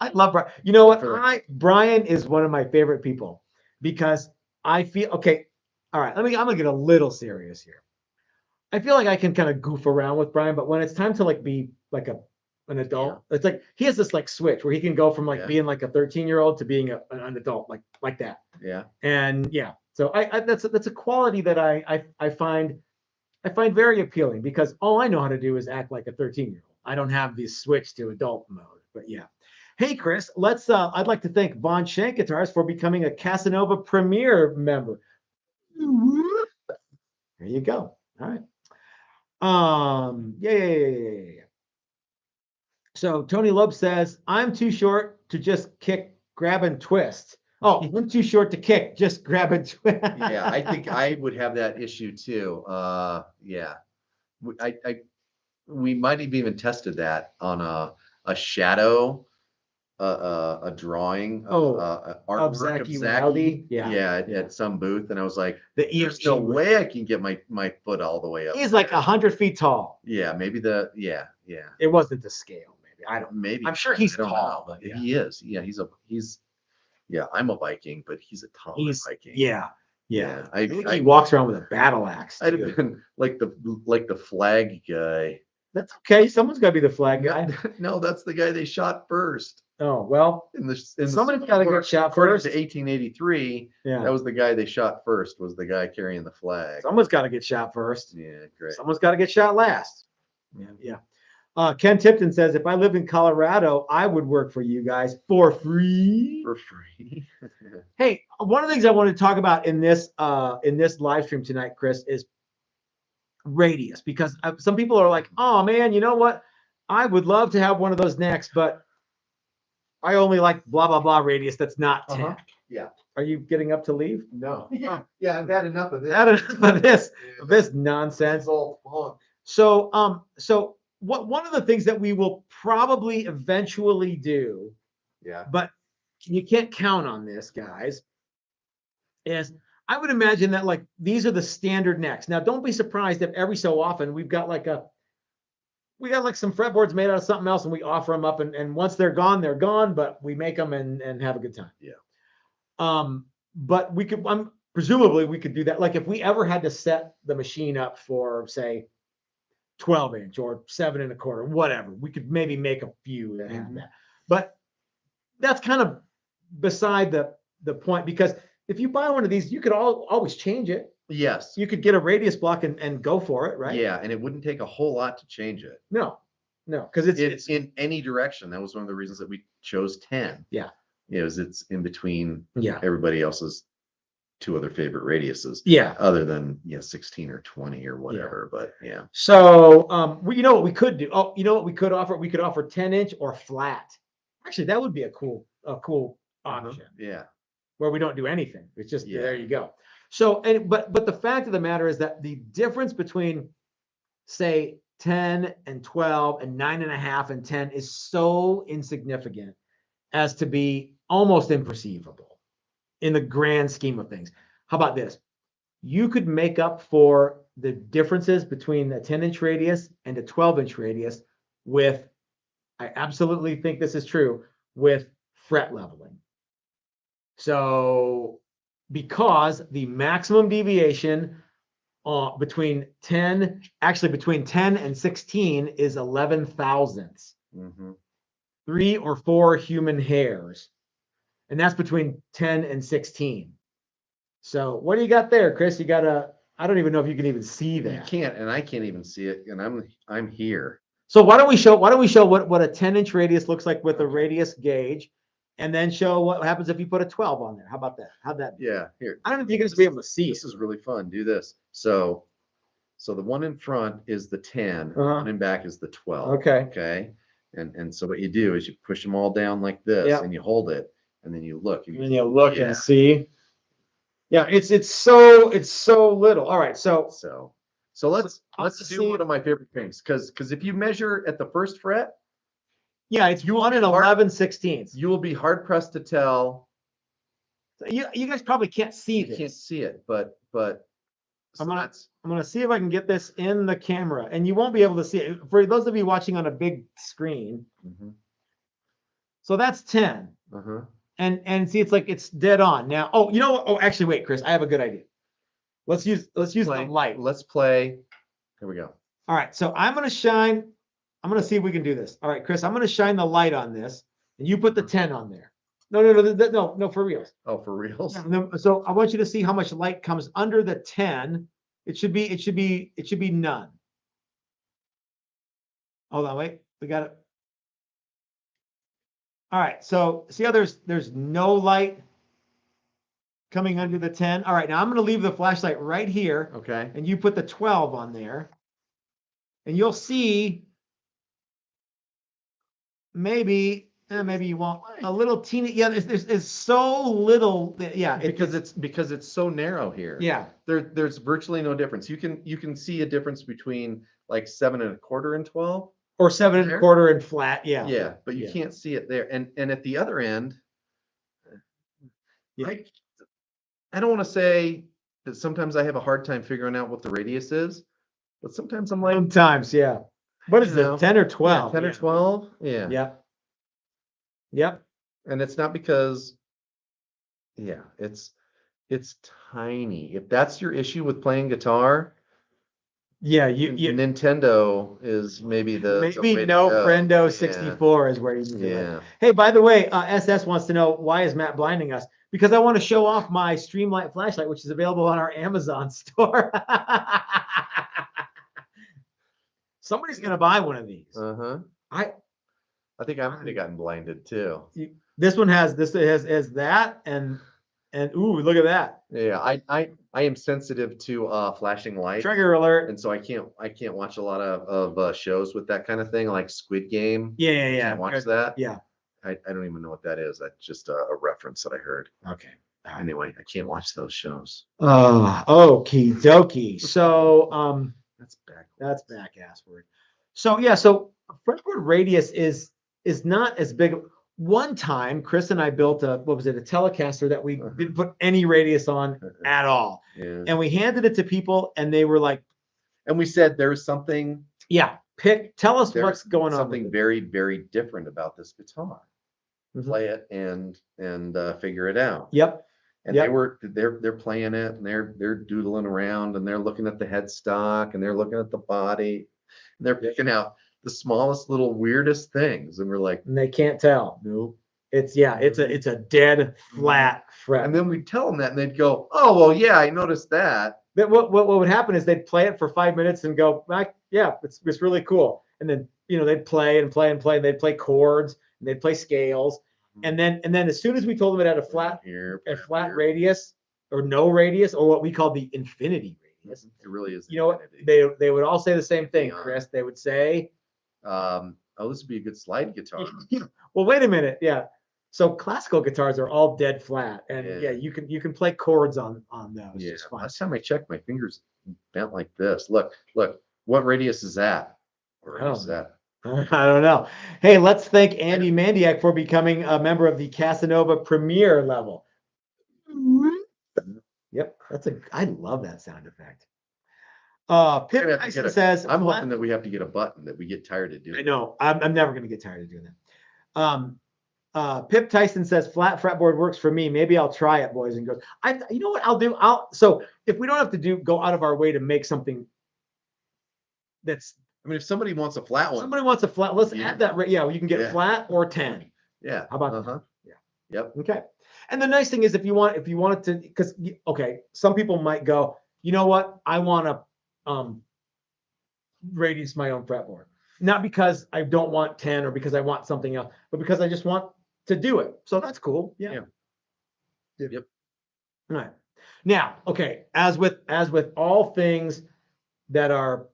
I love Brian. You know what? Brian is one of my favorite people because I feel okay. All right, I'm gonna get a little serious here. I feel like I can kind of goof around with Brian, but when it's time to like be like an adult, it's like he has this like switch where he can go from like being like a 13-year-old to being an adult like that. Yeah. And so I that's a quality that I find very appealing because all I know how to do is act like a 13-year-old. I don't have this switch to adult mode. But yeah. Hey, Chris, I'd like to thank Von Shank Guitars for becoming a Casanova Premier member. There you go. All right. Yeah. So Tony Loeb says, I'm too short to just kick, grab, and twist. Oh, I'm too short to kick, just grab and twist. Yeah, I think I would have that issue too. Yeah. We might have even tested that on a shadow, a drawing of Zachy Wilde. At some booth, and I was like, there's no way I can get my foot all the way up. He's like 100 feet tall. Yeah, maybe it wasn't the scale. Maybe I don't. Maybe I'm sure he's tall, but he is. Yeah, I'm a Viking, but he's a tall Viking. Yeah. I think he walks around with a battle axe. I'd have been like the flag guy. That's okay. Someone's got to be the flag guy. No, that's the guy they shot first. Oh, well, somebody's got to get shot first. To 1883, that was the guy they shot first, was the guy carrying the flag. Someone's got to get shot first. Yeah, great. Someone's got to get shot last. Yeah. Ken Tipton says, if I lived in Colorado, I would work for you guys for free. For free. Hey, one of the things I wanted to talk about in this live stream tonight, Chris, is radius, because some people are like, oh man, you know what? I would love to have one of those next, but I only like blah blah blah radius that's not tech. Yeah. Are you getting up to leave? No. Yeah, I've had enough of this. Had enough of this nonsense. So one of the things that we will probably eventually do, Yeah. but you can't count on this, guys, is I would imagine that like these are the standard necks. Now, don't be surprised if every so often we've got like some fretboards made out of something else and we offer them up, and once they're gone, but we make them and have a good time. Yeah. But we could, presumably we could do that. Like if we ever had to set the machine up for, say, 12-inch or 7 1/4, whatever, we could maybe make a few that have that. But that's kind of beside the point, because if you buy one of these, you could always change it. Yes. You could get a radius block and go for it, right? Yeah, and it wouldn't take a whole lot to change it. No, because it's in any direction. That was one of the reasons that we chose 10. Yeah. It's in between yeah. everybody else's 2 other favorite radiuses. Yeah. Other than 16 or 20 or whatever. Yeah. But yeah. So you know what we could do? Oh, you know what we could offer? We could offer 10-inch or flat. Actually, that would be a cool option. Yeah. Where we don't do anything. It's just there you go. So but the fact of the matter is that the difference between, say, 10 and 12 and 9.5 and 10 is so insignificant as to be almost imperceivable in the grand scheme of things. How about this? You could make up for the differences between a 10-inch radius and a 12-inch radius with, I absolutely think this is true, with fret leveling. So because the maximum deviation between 10 and 16 is 11 thousandths. 3 or 4 human hairs. And that's between 10 and 16. So what do you got there, Chris? You got I don't even know if you can even see that. You can't, and I can't even see it, and I'm here. So why don't we show what a 10-inch radius looks like with a radius gauge, and then show what happens if you put a 12 on there. How about that? How'd that be? Yeah, here. I don't know if you're going to be able to see. This is really fun. Do this. So the one in front is the 10, one in back is the 12. Okay. Okay. And so what you do is you push them all down like this, and you hold it, and then you look. And you look and see. Yeah, it's so little. All right, so let's do one of my favorite things, because if you measure at the first fret, it's 1 and 11/16. You will be hard pressed to tell. You guys probably can't see this. You can't see it, but I'm gonna see if I can get this in the camera, and you won't be able to see it for those of you watching on a big screen. So that's 10. And see, it's like it's dead on now. Oh, you know what? Oh, actually, wait, Chris, I have a good idea. Let's use the light. Let's play. Here we go. All right, so I'm gonna see if we can do this. All right, Chris, I'm gonna shine the light on this, and you put the 10 on there. No, for reals. Oh, for reals? So I want you to see how much light comes under the 10. It should be none. Hold on, wait. We got it. All right, so see how there's no light coming under the 10. All right, now I'm going to leave the flashlight right here. Okay. And you put the 12 on there, and you'll see maybe you won't, a little teeny. Yeah, there's so little. Yeah, because it's so narrow here. Yeah, there's virtually no difference. You can see a difference between like 7 1/4 and 12. Or 7 1/4 and flat, yeah. Yeah, but you can't see it there. And at the other end, I don't want to say that sometimes I have a hard time figuring out what the radius is, but sometimes I'm like, yeah. What is it, 10 or 12? 10 or 12? Yeah. Yep. Yep. And it's not because, it's tiny. If that's your issue with playing guitar, Nintendo is maybe no Friendo 64 is where you need to. Hey, by the way, SS wants to know, why is Matt blinding us? Because I want to show off my Streamlight flashlight, which is available on our Amazon store. Somebody's gonna buy one of these. Uh-huh. I think I might have gotten blinded too. This one has that and ooh, look at that. Yeah, I am sensitive to flashing lights. Trigger alert. And so I can't watch a lot of shows with that kind of thing, like Squid Game. Yeah. Can't watch that. Yeah. I don't even know what that is. That's just a reference that I heard. Okay. Anyway, I can't watch those shows. Okie dokie. So That's back ass word. So yeah, so fretboard radius is not as big. One time, Chris and I built a Telecaster that we didn't put any radius on at all. Yeah. And we handed it to people and they were like, and we said there's something. Yeah, tell us what's going on. Something very, very different about this guitar. Mm-hmm. Play it and figure it out. Yep. And they're playing it and they're doodling around and they're looking at the headstock and they're looking at the body and they're picking out the smallest little weirdest things, and we're like, and they can't tell. Nope. It's a dead flat fret. And then we tell them that, and they'd go, "Oh well, yeah, I noticed that." But what would happen is they'd play it for 5 minutes and go, "Yeah, it's really cool." And then they'd play and play and play, and they'd play chords and they'd play scales, and then as soon as we told them it had a flat radius or no radius or what we call the infinity radius, it really is. They would all say the same thing, Chris. They would say, "Oh, this would be a good slide guitar." Well, wait a minute. Yeah. So classical guitars are all dead flat, and you can play chords on those. Yeah. Just fine. Last time I checked, my fingers bent like this. Look. What radius is that? What radius is that? I don't know. Hey, let's thank Andy Mandiak for becoming a member of the Casanova Premier level. Yep, I love that sound effect. Pip Tyson says, I'm hoping that we have to get a button that we get tired of doing. I know. I'm never going to get tired of doing that. Pip Tyson says, flat fretboard works for me. Maybe I'll try it, boys and girls. You know what I'll do? So if we don't have to go out of our way to make something that's, I mean, if somebody wants a flat one, let's add that. Yeah, you can get flat or 10. Yeah. How about that? Yeah. Yep. Okay. And the nice thing is if you want it to, because some people might go, you know what? I want to radius my own fretboard. Not because I don't want 10 or because I want something else, but because I just want to do it. So that's cool. Yeah. Yep. All right. Now, okay, as with all things that are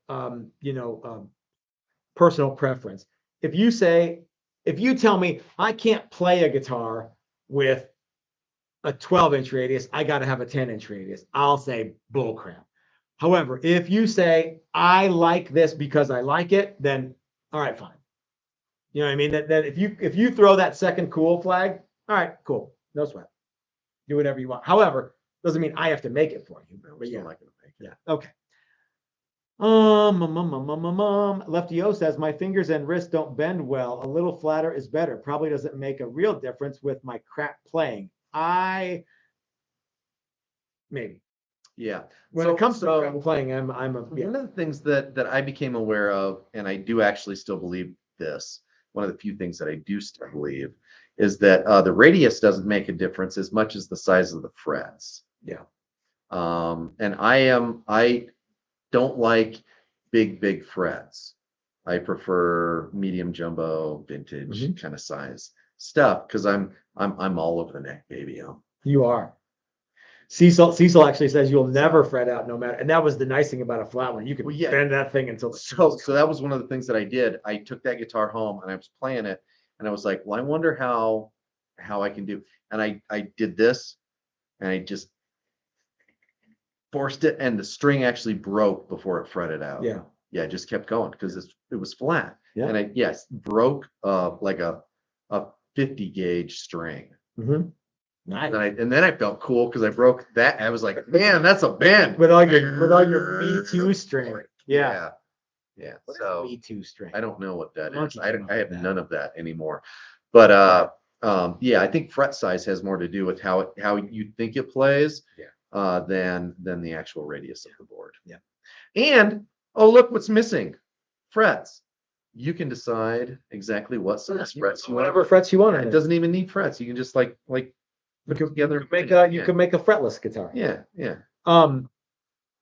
personal preference. If you tell me I can't play a guitar with a 12-inch radius, I got to have a 10-inch radius, I'll say bull crap. However, if you say I like this because I like it, then all right, fine. You know what I mean? That if you throw that second cool flag, all right, cool, no sweat. Do whatever you want. However, doesn't mean I have to make it for you. But yeah, okay. Lefty O says my fingers and wrists don't bend well. A little flatter is better. Probably doesn't make a real difference with my crap playing. Maybe. Yeah. When it comes to playing, I'm one of the things that I became aware of, and I do actually still believe this. One of the few things that I do still believe is that the radius doesn't make a difference as much as the size of the frets. Yeah. And I don't like big frets. I prefer medium jumbo vintage kind of size stuff because I'm all over the neck, baby. You are. Cecil actually says you'll never fret out no matter, and that was the nice thing about a flat one. You could bend that thing until so that was one of the things that I did. I took that guitar home and I was playing it and I was like, well, I wonder how I can do. And I did this and I just forced it and the string actually broke before it fretted out. Yeah. Yeah, it just kept going because it was flat. Yeah. And I broke like a 50 gauge string. Mm-hmm. Nice. And then I felt cool because I broke that. I was like, man, that's a bend. With all your Me2 string. Yeah. So Me2 string. I don't know what that is. I have none of that anymore. But I think fret size has more to do with how you think it plays than the actual radius of the board. Yeah. And look what's missing. Frets. You can decide exactly what size frets you want. Whatever frets you want. It doesn't even need frets. You can just like put it together. You can make a fretless guitar. Yeah.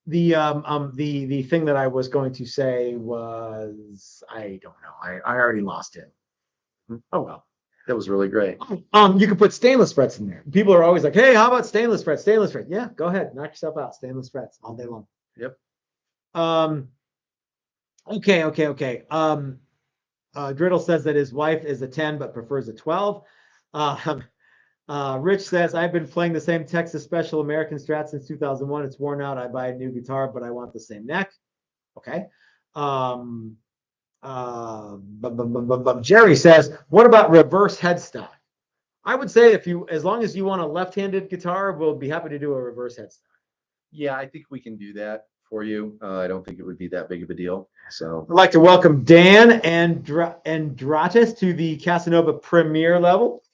the thing that I was going to say was, I don't know. I already lost it. Oh well. That was really great. You can put stainless frets in there. People are always like, "Hey, how about stainless frets? Stainless frets." Yeah, go ahead, knock yourself out. Stainless frets all day long. Yep. Okay. Driddle says that his wife is a 10 but prefers a 12. Rich says, I've been playing the same Texas Special American Strat since 2001. It's worn out. I buy a new guitar, but I want the same neck. Okay. Jerry says, what about reverse headstock? I would say as long as you want a left-handed guitar, we'll be happy to do a reverse headstock. Yeah, I think we can do that for you. I don't think it would be that big of a deal. So I'd like to welcome Dan and Dratis to the Casanova Premier level.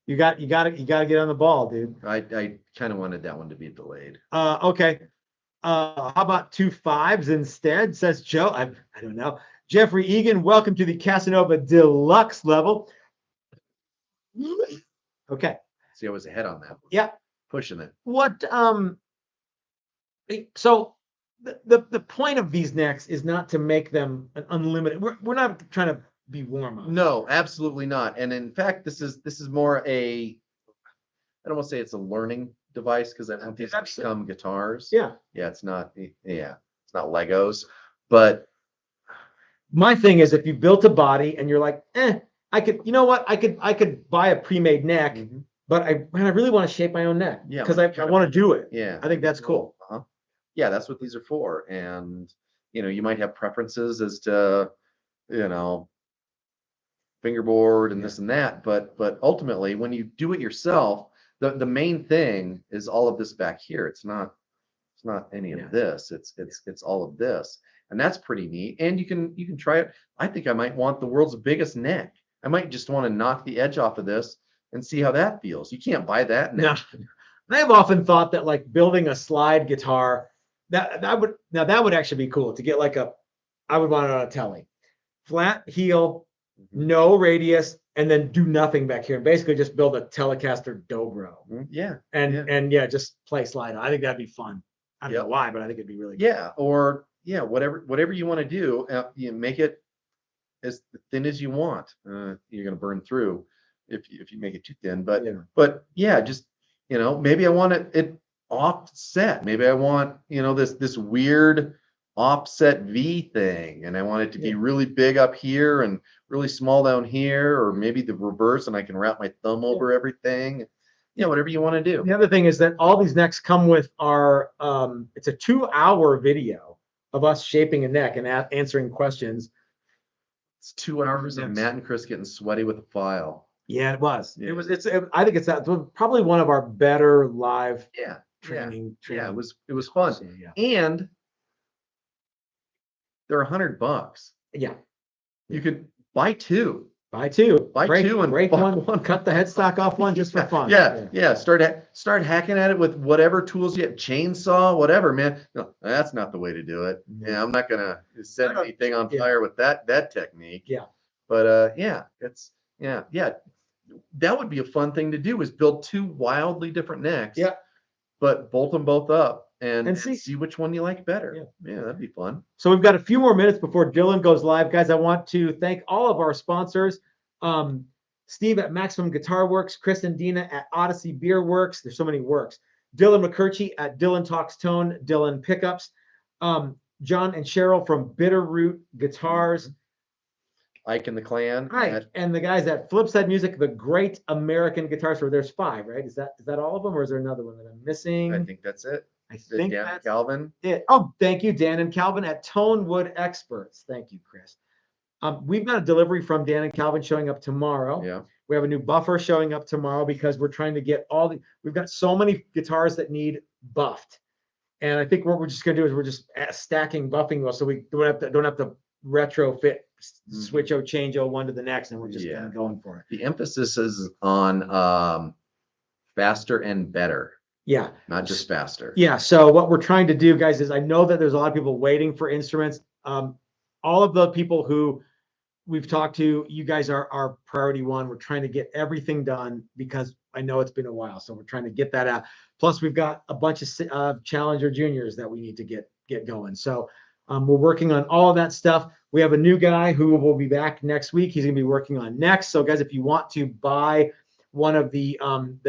You got to get on the ball, dude. I kind of wanted that one to be delayed. Okay. How about 2 5s instead? Says Joe. I don't know. Jeffrey Egan, welcome to the Casanova Deluxe level. Okay. See, I was ahead on that one. Yeah. Pushing it. What so the point of these necks is not to make them an unlimited. We're not trying to be warm up. No, absolutely not. And in fact, this is more I don't want to say it's a learning device because I don't think it's become guitars. Yeah. Yeah, it's not Legos. But my thing is, if you built a body and you're like, I could buy a pre-made neck, but I really want to shape my own neck because I want to do it. Yeah, I think that's cool. Yeah, that's what these are for. And you might have preferences as to fingerboard and this and that, but ultimately, when you do it yourself, the main thing is all of this back here. It's not any of this. It's all of this. And that's pretty neat. And you can try it. I think I might want the world's biggest neck. I might just want to knock the edge off of this and see how that feels. You can't buy that neck. No. I've often thought that like building a slide guitar, that would actually be cool to get I would want it on a telly. Flat heel, no radius, and then do nothing back here and basically just build a Telecaster dobro. Yeah. And just play slide. I think that'd be fun. I don't know why, but I think it'd be really cool. Whatever you want to do, you make it as thin as you want. You're gonna burn through if you make it too thin. But just maybe I want it offset. Maybe I want this weird offset V thing, and I want it to be really big up here and really small down here, or maybe the reverse, and I can wrap my thumb over everything. Whatever you want to do. The other thing is that all these necks come with our it's a 2-hour video of us shaping a neck and answering questions. It's 2 hours of Matt and Chris getting sweaty with a file. Yeah, it was. Yeah. I think it's probably one of our better live training. Yeah, it was fun. And they're $100. Yeah. You could buy two. Buy two and break one. Cut the headstock off one just for fun. Yeah. Start hacking at it with whatever tools you have, chainsaw, whatever, man. No, that's not the way to do it. Yeah, I'm not gonna set anything on fire with that technique. Yeah. But that would be a fun thing to do, is build 2 wildly different necks. Yeah. But bolt them both up and see which one you like better. Yeah, that'd be fun. So we've got a few more minutes before Dylan goes live. Guys, I want to thank all of our sponsors. Steve at Maximum Guitar Works, Chris and Dina at Odyssey Beer Works. There's so many works. Dylan McCurchie at Dylan Talks Tone, Dylan Pickups. John and Cheryl from Bitterroot Guitars. Ike and the Clan. Right. And the guys at Flipside Music, the Great American Guitar Store. There's 5, right? Is that all of them, or is there another one that I'm missing? I think that's it. I think Dan and Calvin. It. Oh, thank you, Dan and Calvin at Tonewood Experts. Thank you, Chris. We've got a delivery from Dan and Calvin showing up tomorrow. Yeah. We have a new buffer showing up tomorrow because we're trying to get we've got so many guitars that need buffed. And I think what we're just going to do is we're just stacking buffing wheels, so we don't have to retrofit switch change one to the next, and we're just kind of going for it. The emphasis is on faster and better. Yeah. Not just faster. Yeah. So what we're trying to do, guys, is I know that there's a lot of people waiting for instruments. All of the people who we've talked to, you guys are our priority one. We're trying to get everything done because I know it's been a while. So we're trying to get that out. Plus, we've got a bunch of Challenger Juniors that we need to get going. So we're working on all of that stuff. We have a new guy who will be back next week. He's going to be working on necks. So, guys, if you want to buy one of the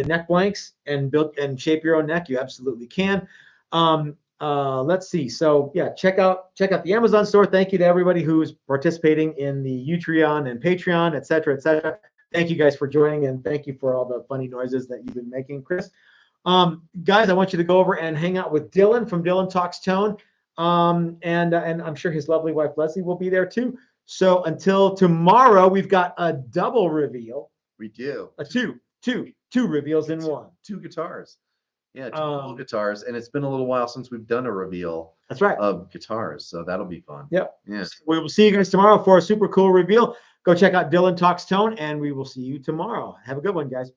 neck blanks and build and shape your own neck, you absolutely can. Let's see. So yeah, check out the Amazon store. Thank you to everybody who's participating in the Utreon and Patreon, et cetera, et cetera. Thank you guys for joining, and thank you for all the funny noises that you've been making, Chris. Guys, I want you to go over and hang out with Dylan from Dylan Talks Tone. And I'm sure his lovely wife Leslie will be there too. So until tomorrow, we've got a double reveal. We do. Two reveals in one. 2 guitars. Yeah, 2 cool guitars. And it's been a little while since we've done a reveal. That's right. Of guitars. So that'll be fun. Yep. Yeah. We will see you guys tomorrow for a super cool reveal. Go check out Dylan Talks Tone, and we will see you tomorrow. Have a good one, guys.